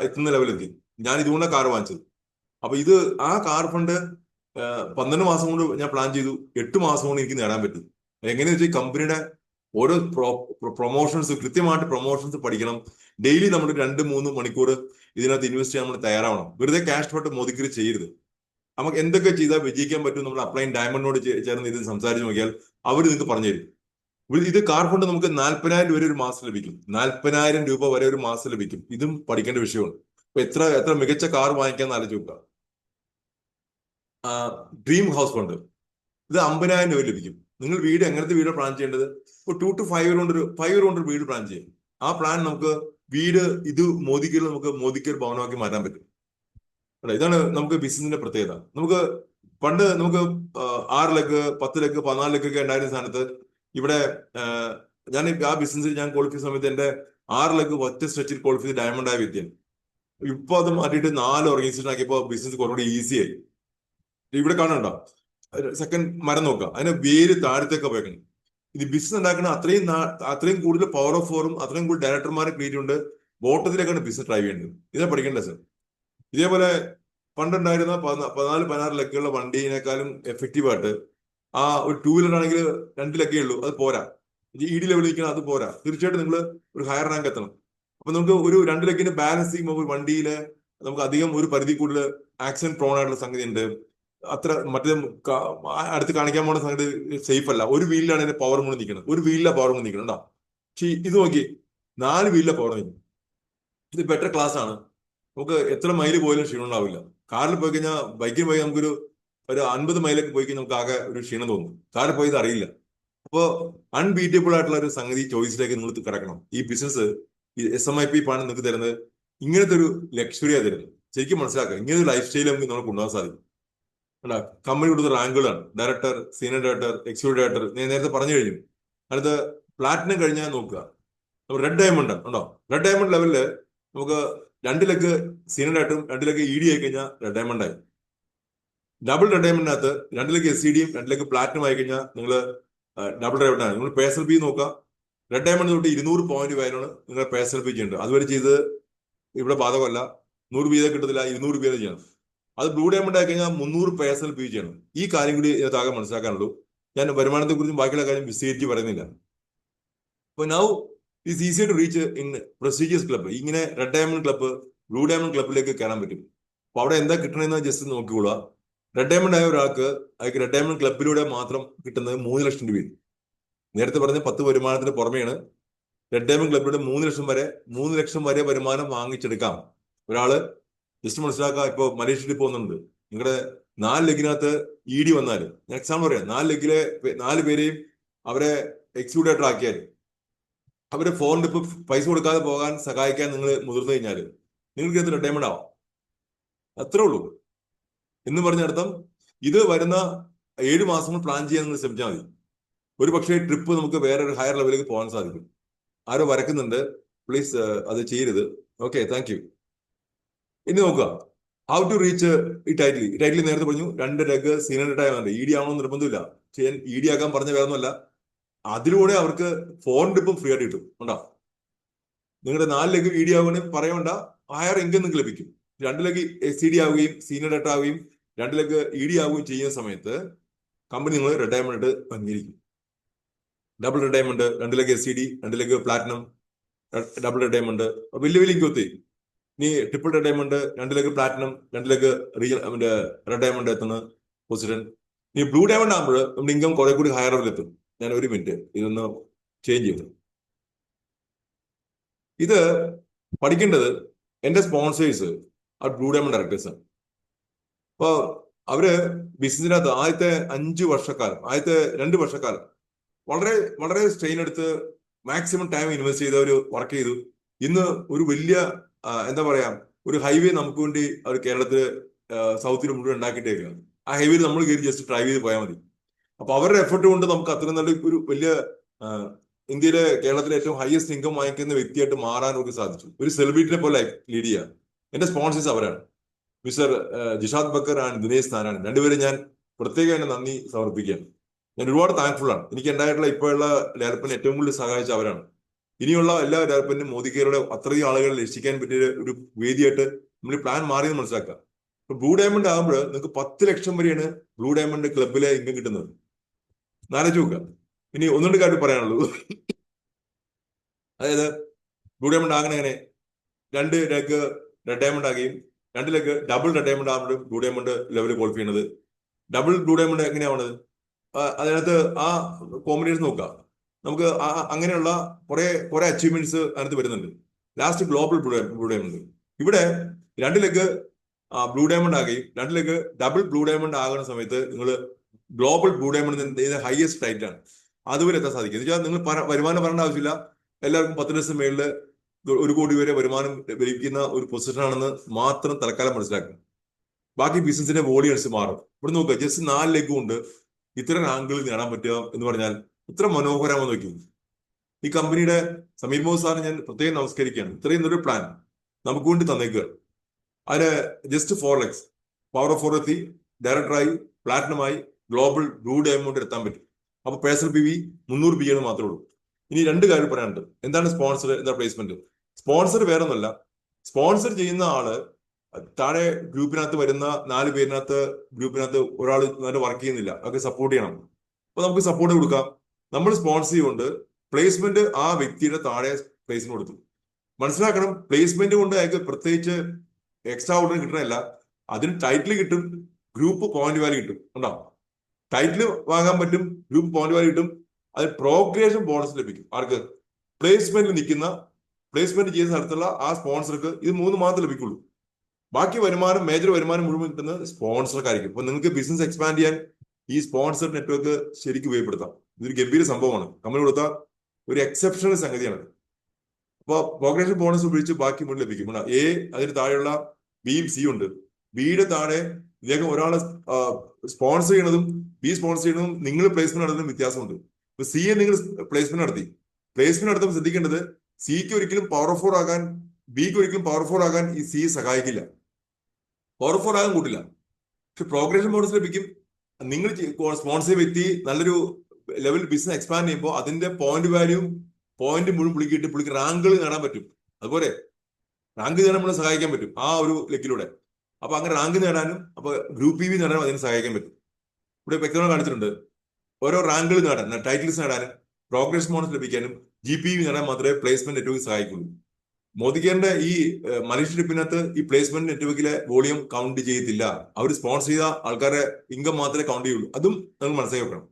എത്തുന്ന ലെവലെത്തി. ഞാൻ ഇതുകൊണ്ടാണ് കാർ വാങ്ങിച്ചത്. അപ്പൊ ആ കാർ ഫണ്ട് 12 മാസം കൊണ്ട് ഞാൻ പ്ലാൻ ചെയ്തു. 8 മാസം കൊണ്ട് എനിക്ക് നേടാൻ പറ്റും. എങ്ങനെയാ വെച്ചാൽ കമ്പനിയുടെ ഓരോ പ്രൊമോഷൻസ്, കൃത്യമായിട്ട് പ്രൊമോഷൻസ് പഠിക്കണം. ഡെയിലി നമ്മൾ 2-3 മണിക്കൂർ ഇതിനകത്ത് ഇൻവെസ്റ്റ് ചെയ്യാൻ നമ്മൾ തയ്യാറാവണം. വെറുതെ ക്യാഷ് ഔട്ട് മോദിക്ക് ചെയ്യരുത്. നമുക്ക് എന്തൊക്കെ ചെയ്താൽ വിജയിക്കാൻ പറ്റും നമ്മൾ അപ്ലൈൻ ഡയമണ്ടിനോട് ചേർന്ന് ഇത് സംസാരിച്ച് നോക്കിയാൽ അവർ നിങ്ങൾക്ക് പറഞ്ഞു തരും. ഇത് കാർ ഫണ്ട് നമുക്ക് 40,000 രൂപ വരെ ഒരു മാസം ലഭിക്കും. 40,000 രൂപ വരെ ഒരു മാസം ലഭിക്കും. ഇതും പഠിക്കേണ്ട വിഷയമാണ്. അപ്പൊ എത്ര മികച്ച കാർ വാങ്ങിക്കാന്ന് ആലോചിച്ച് നോക്കുക. ഡ്രീം ഹൗസ് ഫണ്ട് ഇത് 50,000 രൂപ ലഭിക്കും. നിങ്ങൾ എങ്ങനത്തെ വീട് പ്ലാൻ ചെയ്യേണ്ടത്? ഇപ്പോൾ 2 to 5 കൊണ്ട് ഒരു വീട് പ്ലാൻ ചെയ്യും. ആ പ്ലാൻ നമുക്ക് മോദിക്ക് ഒരു ഭവനമാക്കി മാറ്റാൻ പറ്റും. ഇതാണ് നമുക്ക് ബിസിനസിന്റെ പ്രത്യേകത. പണ്ട് നമുക്ക് 6 ലക്ക്, 10 ലക്ക്, 14 ലക്കൊക്കെ ഉണ്ടായിരുന്ന സ്ഥാനത്ത് ഇവിടെ ഞാൻ ആ ബിസിനസ്സിൽ ഞാൻ ക്വാളിഫൈ സമയത്ത് എന്റെ 6 ലക്ക് ഒറ്റ സ്ട്രെച്ചിൽ ക്വാളിഫൈ ചെയ്ത് ഡയമണ്ട് ആയ വ്യക്തിയാണ്. ഇപ്പൊ അത് മാറ്റിയിട്ട് 4 ഓർഗനൈസേഷൻ ആക്കിയപ്പോൾ ബിസിനസ് കുറച്ചുകൂടി ഈസിയായി. ഇവിടെ കാണണ്ട സെക്കൻഡ് മരം നോക്കുക, അതിന് വേര് താഴത്തേക്ക് പോയേക്കണം. ഇത് ബിസിനസ് ഉണ്ടാക്കുന്ന അത്രയും കൂടുതൽ പവർ ഓഫ് ഫോറും അത്രയും കൂടുതൽ ഡയറക്ടർമാരെ ക്രിയേറ്റ് ഉണ്ട്. ബോട്ടത്തിലേക്കാണ് ബിസിനസ് ഡ്രൈവ് ചെയ്യേണ്ടത്. ഇതാ പഠിക്കേണ്ടത് സർ. ഇതേപോലെ പണ്ടുണ്ടായിരുന്ന 14-16 ലക്കുള്ള വണ്ടീനേക്കാളും എഫക്റ്റീവായിട്ട് ഒരു 2 വീലർ ആണെങ്കിൽ 2 ലക്കേ ഉള്ളൂ, അത് പോരാ. ED ലെവലിൽ നിൽക്കണം, അത് പോരാ. തീർച്ചയായിട്ടും നിങ്ങൾ ഒരു ഹയർ റാങ്ക് എത്തണം. അപ്പൊ നമുക്ക് ഒരു 2 ലക്കിന് ബാലൻസ് ചെയ്യുമ്പോൾ ഒരു വണ്ടിയില് നമുക്ക് അധികം ഒരു പരിധി കൂടുതൽ ആക്സിഡന്റ് പ്രോൺ ആയിട്ടുള്ള സംഗതി ഉണ്ട്. അത്ര അടുത്ത് കാണിക്കാൻ പോകുന്ന സംഗതി സേഫ് അല്ല. ഒരു വീലിലാണ് അതിന്റെ പവർ മുന്നിൽ നിൽക്കുന്നത്, ഒരു വീലിലെ പവർ മുന്നിൽ നിൽക്കണം. ഉണ്ടാ പക്ഷെ ഇത് നോക്കി 4 വീലിലെ പവർ നിൽക്കും. ഇത് ബെറ്റർ ക്ലാസ് ആണ്. നമുക്ക് എത്ര മൈൽ പോയാലും ക്ഷീണം ഉണ്ടാവില്ല. കാറിൽ പോയി കഴിഞ്ഞാൽ, ബൈക്കിൽ പോയി നമുക്കൊരു 50 മൈലൊക്കെ പോയി കഴിഞ്ഞാൽ നമുക്ക് ആകെ ഒരു ക്ഷീണം തോന്നും. കാറിൽ പോയത് അറിയില്ല. അപ്പോൾ അൺബീറ്റബിൾ ആയിട്ടുള്ള ഒരു സംഗതി ചോയ്സിലേക്ക് നിങ്ങൾ കിടക്കണം. ഈ ബിസിനസ് SMIP ആണ് നിങ്ങൾക്ക് തരുന്നത്. ഇങ്ങനത്തെ ഒരു ലക്ഷറിയാണ് തരുന്നത്. ശരിക്കും മനസ്സിലാക്കുക. ഇങ്ങനെ ഒരു ലൈഫ് സ്റ്റൈൽ നമുക്ക് നമുക്ക് കൊണ്ടുപോകാൻ സാധിക്കും. അല്ല, കമ്പനി കൊടുത്ത റാങ്കുകളാണ് director, senior director, executive director. ഞാൻ നേരത്തെ പറഞ്ഞു കഴിഞ്ഞു. അടുത്ത് പ്ലാറ്റിനം കഴിഞ്ഞാൽ നോക്കുക, റെഡ് ഡയമണ്ട് ഉണ്ടോ? റെഡ് ഡയമണ്ട് ലെവലില് നമുക്ക് 2 ലക്ക് സീനിയർ ഡയറക്ടറും 2 ലക്ക് ED ആയി കഴിഞ്ഞാൽ റെഡ് ഡയമണ്ട് ആയി. ഡബിൾ റെഡ് ഡയമണ്ടിനകത്ത് 2 ലക്ക് SCDയും 2 ലക്ക് പ്ലാറ്റിനം ആയി കഴിഞ്ഞാൽ നിങ്ങൾ ഡബിൾ ഡയമണ്ട് ആണ്. നിങ്ങൾ പേഴ്സണൽ ഫീ നോക്കുക. റെഡ് ഡയമണ്ട് തൊട്ട് 200 പോയിന്റ് വാല്യൂണ് നിങ്ങൾ പേഴ്സണൽ പേ ചെയ്യേണ്ടത്. അതുവരെ ചെയ്ത് ഇവിടെ ബാധകമല്ല. 100 വീതം കിട്ടത്തില്ല, 200 വീതം ചെയ്യണം. അത് ബ്ലൂ ഡയമണ്ട് ആയി കഴിഞ്ഞാൽ 300 പേഴ്സണൽ പേ ചെയ്യണം. ഈ കാര്യം കൂടി ഇതിനകത്താകെ മനസ്സിലാക്കാനുള്ളൂ. ഞാൻ വരുമാനത്തെ കുറിച്ചും ബാക്കിയുള്ള കാര്യം വിശദീകരിച്ച് പറയുന്നില്ല. അപ്പൊ now it's easy to reach in prestigious club. ഇങ്ങനെ red diamond club, blue diamond ക്ലബ്ബിലേക്ക് കയറാൻ പറ്റും. അപ്പൊ അവിടെ എന്താ കിട്ടണമെന്ന് ജസ്റ്റ് നോക്കിക്കൊള്ളുക. റെഡ് ഡയമണ്ട് ആയ ഒരാൾക്ക് അയാൾക്ക് റെഡ് ഡയമണ്ട് ക്ലബ്ബിലൂടെ മാത്രം കിട്ടുന്നത് 3 ലക്ഷം രൂപയാണ്. നേരത്തെ പറഞ്ഞ 10 വരുമാനത്തിന് പുറമെയാണ് റെഡ് ഡയമണ്ട് ക്ലബ്ബിലൂടെ 3 ലക്ഷം വരെ വരുമാനം വാങ്ങിച്ചെടുക്കാം. ഒരാള് ജസ്റ്റ് മനസ്സിലാക്കുക. ഇപ്പൊ മലേഷ്യയിൽ പോകുന്നുണ്ട്, നിങ്ങളുടെ 4 ലെഗിനകത്ത് ED വന്നാൽ, ഞാൻ എക്സാമ്പിൾ പറയാം, 4 ലെഗിലെ 4 പേരെയും അവരെ എക്സിക്യൂട്ടേറ്റർ ആക്കിയാൽ, അവര് ഫോണിൽ ഇപ്പൊ പൈസ കൊടുക്കാതെ പോകാൻ സഹായിക്കാൻ നിങ്ങൾ മുതിർന്നു കഴിഞ്ഞാൽ നിങ്ങൾക്ക് ഇത് റെഡ് ഡയമണ്ട് ആവാം. അത്രേ ഉള്ളൂ. എന്ന് പറഞ്ഞർത്ഥം ഇത് വരുന്ന 7 മാസങ്ങൾ പ്ലാൻ ചെയ്യാൻ നിങ്ങൾ ശ്രമിച്ചാൽ മതി. ഒരു പക്ഷേ ട്രിപ്പ് നമുക്ക് വേറെ ഒരു ഹയർ ലെവലിലേക്ക് പോകാൻ സാധിക്കും. ആരോ വരക്കുന്നുണ്ട്, പ്ലീസ് അത് ചെയ്യരുത്. Okay, thank you. ഇനി നോക്കുക, ഹൗ ടു റീച്ച് ഈ ടൈറ്റിൽ. ഈ ടൈറ്റിൽ നേരത്തെ പറഞ്ഞു 2 ലെഗ് സീനിയർ ആയതുകൊണ്ട് ED ആവണമെന്ന് നിർബന്ധമില്ല. ചെയ്യാൻ ED ആക്കാൻ പറഞ്ഞ വേറൊന്നുമല്ല, അതിലൂടെ അവർക്ക് ഫോൺ ടിപ്പും ഫ്രീ ആയിട്ട് കിട്ടും. ഉണ്ടോ? നിങ്ങളുടെ 4 ലെഗ് ED ആവുകയാണെങ്കിൽ പറയണ്ട, ഹയർ ഇൻകം നിങ്ങൾക്ക് ലഭിക്കും. 2 ലെഗ് SCD ആവുകയും സീനിയർ ഡേറ്റ ആവുകയും 2 ലെഗ് ED ആവുകയും ചെയ്യുന്ന സമയത്ത് കമ്പനി നിങ്ങൾ റെഡ് ഡയമണ്ട് അംഗീകരിക്കും. Double red diamond, 2 leg SCD, 2 leg platinum, double red diamond, വലിയ വലിയ ഇൻകം. ഇനി triple red diamond, 2 leg platinum, 2 leg red diamond എത്തുന്ന പൊസിഷൻ. ഇനി ബ്ലൂ ഡയമണ്ട് ആകുമ്പോൾ നമ്മുടെ ഇൻകം കുറെ കൂടി ഹയർ ലെവലെത്തും. ഞാൻ ഒരു മിനിറ്റ് ഇതൊന്ന് ചേഞ്ച് ചെയ്തു. ഇത് പഠിക്കേണ്ടത് എന്റെ സ്പോൺസേഴ്സ് ആ ബ്ലൂ ഡയമണ്ട് ഡയറക്ടേഴ്സ് ആണ്. അപ്പൊ അവര് ബിസിനസിനകത്ത് ആദ്യത്തെ 5 വർഷക്കാലം, ആദ്യത്തെ 2 വർഷക്കാലം വളരെ വളരെ സ്ട്രെയിൻ എടുത്ത് മാക്സിമം ടൈം ഇൻവെസ്റ്റ് ചെയ്ത് അവർ വർക്ക് ചെയ്തു. ഇന്ന് ഒരു വലിയ എന്താ പറയാ, ഒരു ഹൈവേ നമുക്ക് വേണ്ടി അവർ കേരളത്തില് സൗത്തിൽ മുഴുവൻ ഉണ്ടാക്കിയിട്ടേക്കാണ്. ആ ഹൈവേയിൽ നമ്മൾ കയറി ജസ്റ്റ് ഡ്രൈവ് ചെയ്ത് പോയാൽ മതി. അപ്പൊ അവരുടെ എഫർട്ട് കൊണ്ട് നമുക്ക് അത്രയും നല്ല ഒരു വലിയ ഇന്ത്യയിലെ കേരളത്തിലെ ഏറ്റവും ഹയസ്റ്റ് ഇൻകം വാങ്ങിക്കുന്ന വ്യക്തിയായിട്ട് മാറാൻ നമുക്ക് സാധിച്ചു. ഒരു സെലിബ്രിറ്റിനെ പോലെ ലീഡ് ചെയ്യാം. എന്റെ സ്പോൺസേഴ്സ് അവരാണ്, മിസ്റ്റർ ജിഷാദ് ബക്കർ ആൻഡ് ദിനേശ് നാരായണൻ. രണ്ടുപേരും ഞാൻ പ്രത്യേകം എന്നെ നന്ദി സമർപ്പിക്കുകയാണ്. ഞാൻ ഒരുപാട് താങ്ക്ഫുൾ ആണ്. എനിക്ക് ഉണ്ടായിട്ടുള്ള ഇപ്പോഴുള്ള ഡെവലപ്മെന്റ് ഏറ്റവും കൂടുതൽ സഹായിച്ച അവരാണ്. ഇനിയുള്ള എല്ലാ ഡെവലപ്മെന്റും മോദിക്കയുടെ അത്രയും ആളുകളെ രക്ഷിക്കാൻ പറ്റിയ ഒരു വേദിയായിട്ട് നമ്മൾ പ്ലാൻ മാറിയെന്ന് മനസ്സിലാക്കുക. ഇപ്പൊ ബ്ലൂ ഡയമണ്ട് ആകുമ്പോൾ നിങ്ങൾക്ക് 10 ലക്ഷം വരെയാണ് ബ്ലൂ ഡയമണ്ട് ക്ലബിലെ ഇൻകം കിട്ടുന്നത്. നാലോചിച്ച് നോക്കുക. ഇനി 1-2 കാര്യം പറയാനുള്ളൂ. അതായത് ബ്ലൂ ഡയമണ്ട് ആകണങ്ങനെ 2 ലെഗ് റെഡ് ഡയമണ്ട് ആകുകയും 2 ലെഗ് ഡബിൾ റെഡ് ഡയമണ്ട് ആകുമ്പോഴും ബ്ലൂ ഡയമണ്ട് ലെവൽ ക്വാളിഫൈ ചെയ്യുന്നത്. ഡബിൾ ബ്ലൂ ഡയമണ്ട് എങ്ങനെയാവുന്നത്? അതിനകത്ത് ആ കോമ്പിനേഷൻ നോക്കുക. നമുക്ക് അങ്ങനെയുള്ള കുറെ അച്ചീവ്മെന്റ്സ് അതിനകത്ത് വരുന്നുണ്ട്. Last global blue diamond. ഇവിടെ 2 ലെഗ് ബ്ലൂ ഡയമണ്ട് ആകുകയും 2 ലെഗ് ഡബിൾ ബ്ലൂ ഡയമണ്ട് ആകുന്ന സമയത്ത് നിങ്ങൾ global blue diamond highest tight ആണ്. അതുവരെ എത്താൻ സാധിക്കും. എന്ന് വെച്ചാൽ നിങ്ങൾ വരുമാനം പറയേണ്ട ആവശ്യമില്ല. എല്ലാവർക്കും 10 ലക്ഷം മേളിൽ 1 കോടി വരെ വരുമാനം ലഭിക്കുന്ന ഒരു പൊസിഷൻ ആണെന്ന് മാത്രം തൽക്കാലം മനസ്സിലാക്കുക. ബാക്കി ബിസിനസിന്റെ വോളിയൻസ് മാറും. ഇവിടെ നോക്കുക, ജസ്റ്റ് 4 ലെഗ് കൊണ്ട് ഇത്തരം ആംഗിളിൽ നേടാൻ പറ്റുക എന്ന് പറഞ്ഞാൽ ഇത്ര മനോഹരമെന്ന് നോക്കി. ഈ കമ്പനിയുടെ സമീർ മോഹൻ സാറിന് ഞാൻ പ്രത്യേകം നമസ്കരിക്കുകയാണ്. ഇത്രയും നല്ലൊരു പ്ലാൻ നമുക്ക് വേണ്ടി തന്നേക്കുക. അതിന് ജസ്റ്റ് 4 ലെഗ്സ് പവർ ഓഫ് 4 എത്തി, ഡയറക്ടറായി, പ്ലാറ്റിനമായി, ഗ്ലോബൽ ബ്ലൂ ഡയമണ്ട് എത്താൻ പറ്റും. അപ്പൊ പേഴ്സണൽ PV 300 PA മാത്രമേ ഉള്ളൂ. ഇനി 2 കാര്യം പറയാനുണ്ട്. എന്താണ് സ്പോൺസർ, എന്താ പ്ലേസ്മെന്റ്? സ്പോൺസർ വേറെ ഒന്നല്ല. സ്പോൺസർ ചെയ്യുന്ന ആള് താഴെ ഗ്രൂപ്പിനകത്ത് വരുന്ന 4 പേരിനകത്ത് ഗ്രൂപ്പിനകത്ത് ഒരാൾ വർക്ക് ചെയ്യുന്നില്ല, അവർക്ക് സപ്പോർട്ട് ചെയ്യണം. അപ്പൊ നമുക്ക് സപ്പോർട്ട് കൊടുക്കാം. നമ്മൾ സ്പോൺസർ ചെയ്യുകൊണ്ട് പ്ലേസ്മെന്റ് ആ വ്യക്തിയുടെ താഴെ പ്ലേസ്മെന്റ് കൊടുത്തു. മനസ്സിലാക്കണം, പ്ലേസ്മെന്റ് കൊണ്ട് അയാൾക്ക് പ്രത്യേകിച്ച് എക്സ്ട്രാ ഓർഡർ കിട്ടണമല്ല, അതിന് ടൈറ്റിൽ കിട്ടും, ഗ്രൂപ്പ് പോയിന്റ് വാല്യൂ കിട്ടും. ഉണ്ടാവും, ടൈറ്റിൽ വാങ്ങാൻ പറ്റും, ഗ്രൂപ്പ് പോയിന്റ് വാല്യൂ കിട്ടും, അത് പ്രോഗ്രഷൻ ബോണസ് ലഭിക്കും. ആർക്ക്? പ്ലേസ്മെന്റിൽ നിൽക്കുന്ന, പ്ലേസ്മെന്റ് ചെയ്യുന്ന സ്ഥലത്തുള്ള ആ സ്പോൺസർക്ക് ഇത് 3 മാത്രമേ ലഭിക്കുള്ളൂ. ബാക്കി വരുമാനം, മേജർ വരുമാനം മുഴുവൻ കിട്ടുന്നത് സ്പോൺസർക്കായിരിക്കും. അപ്പൊ നിങ്ങൾക്ക് ബിസിനസ് എക്സ്പാൻഡ് ചെയ്യാൻ ഈ സ്പോൺസർ നെറ്റ്വർക്ക് ശരിക്കും ഉപയോഗപ്പെടുത്താം. ഇതൊരു ഗംഭീര സംഭവമാണ്. കമ്പനി കൊടുത്ത ഒരു എക്സെപ്ഷണൽ സംഗതിയാണ്. അപ്പൊ പ്രോഗ്രഷൻ ബോണസ് ഉപയോഗിച്ച് ബാക്കി മുന്നിൽ ലഭിക്കും. അതിന് താഴെയുള്ള ബിയും സി ഉണ്ട്. ബിയുടെ താഴെ ഇദ്ദേഹം ഒരാളെ സ്പോൺസർ ചെയ്യണതും ബി സ്പോൺസർ ചെയ്യണതും നിങ്ങൾ പ്ലേസ്മെന്റ് നടത്തുന്നതും വ്യത്യാസമുണ്ട്. ഇപ്പൊ സിയെ നിങ്ങൾ പ്ലേസ്മെന്റ് നടത്തി, പ്ലേസ്മെന്റ് നടത്തുമ്പോൾ ശ്രദ്ധിക്കേണ്ടത് സിക്ക് ഒരിക്കലും പവർ ഓഫ് 4 ആകാൻ, ബിക്ക് ഒരിക്കലും പവർ ഓഫ് 4 ആകാൻ ഈ സി സഹായിക്കില്ല, പവർ ഓഫ് 4 ആകാൻ കൂട്ടില്ല. പക്ഷെ പ്രോഗ്രഷൻ ബോണസ് ലഭിക്കും. നിങ്ങൾ സ്പോൺസർ വ്യക്തി നല്ലൊരു ലെവൽ ബിസിനസ് എക്സ്പാൻഡ് ചെയ്യുമ്പോൾ അതിന്റെ പോയിന്റ് വാല്യൂ പോയിന്റ് മുഴുവൻ പുള്ളിക്കിട്ട് പുള്ളിക്ക് റാങ്കുകൾ നേടാൻ പറ്റും. അതുപോലെ റാങ്ക് നേടാൻ നമ്മളെ സഹായിക്കാൻ പറ്റും ആ ഒരു ലെക്കിലൂടെ. അപ്പൊ അങ്ങനെ റാങ്ക് നേടാനും അപ്പൊ ഗ്രൂപ്പ് പി വി നേടാനും അതിന് സഹായിക്കാൻ പറ്റും. ഇവിടെ വ്യക്തമായി കാണിച്ചിട്ടുണ്ട് ഓരോ റാങ്കുകൾ നേടാൻ, ടൈറ്റിൽസ് നേടാനും പ്രോഗ്രസ് ബോണസ് ലഭിക്കാനും GPV നേടാൻ മാത്രമേ പ്ലേസ്മെന്റ് നെറ്റ്വർക്ക് സഹായിക്കുള്ളൂ. മോദിക്കേറിന്റെ ഈ മലേഷ്യ ട്രിപ്പിനകത്ത് ഈ പ്ലേസ്മെന്റ് നെറ്റ്വർക്കിലെ വോളിയം കൗണ്ട് ചെയ്യത്തില്ല. അവർ സ്പോൺസർ ചെയ്ത ആൾക്കാരെ ഇൻകം മാത്രമേ കൗണ്ട് ചെയ്യുള്ളൂ. അതും നിങ്ങൾ മനസ്സിലാക്കി വെക്കണം.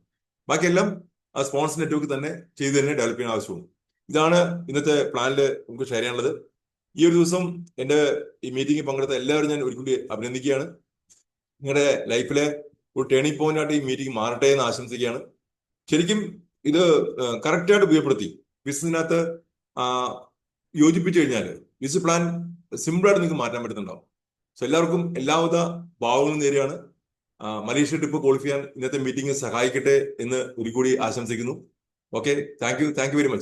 ബാക്കിയെല്ലാം ആ സ്പോൺസർ നെറ്റ്വർക്ക് തന്നെ ചെയ്ത് തന്നെ ഡെവലപ്പ് ചെയ്യാൻ ആവശ്യമുണ്ട്. ഇതാണ് ഇന്നത്തെ പ്ലാനിൽ നമുക്ക് ഷെയർ ചെയ്യാനുള്ളത്. ഈ ഒരു ദിവസം എന്റെ ഈ മീറ്റിംഗിൽ പങ്കെടുത്ത എല്ലാവരും ഞാൻ ഒരിക്കലും അഭിനന്ദിക്കുകയാണ്. നിങ്ങളുടെ ലൈഫിലെ ഒരു ടേണിംഗ് പോയിന്റ് ആയിട്ട് ഈ മീറ്റിംഗ് മാറട്ടെ എന്ന് ആശംസിക്കുകയാണ്. ശരിക്കും ഇത് കറക്റ്റായിട്ട് ഉപയോഗപ്പെടുത്തി ബിസിനസിനകത്ത് യോജിപ്പിച്ചു കഴിഞ്ഞാൽ ബിസിനസ് പ്ലാൻ സിമ്പിളായിട്ട് നിങ്ങൾക്ക് മാറ്റാൻ പറ്റുന്നുണ്ടാവും. സോ എല്ലാവർക്കും എല്ലാവിധ ഭാവങ്ങളും നേരെയാണ്. മലേഷ്യ ട്രിപ്പ് ക്വാളിഫൈ ചെയ്യാൻ ഇന്നത്തെ മീറ്റിംഗ് സഹായിക്കട്ടെ എന്ന് ഒരിക്കൽ കൂടി ആശംസിക്കുന്നു. Okay, thank you very much.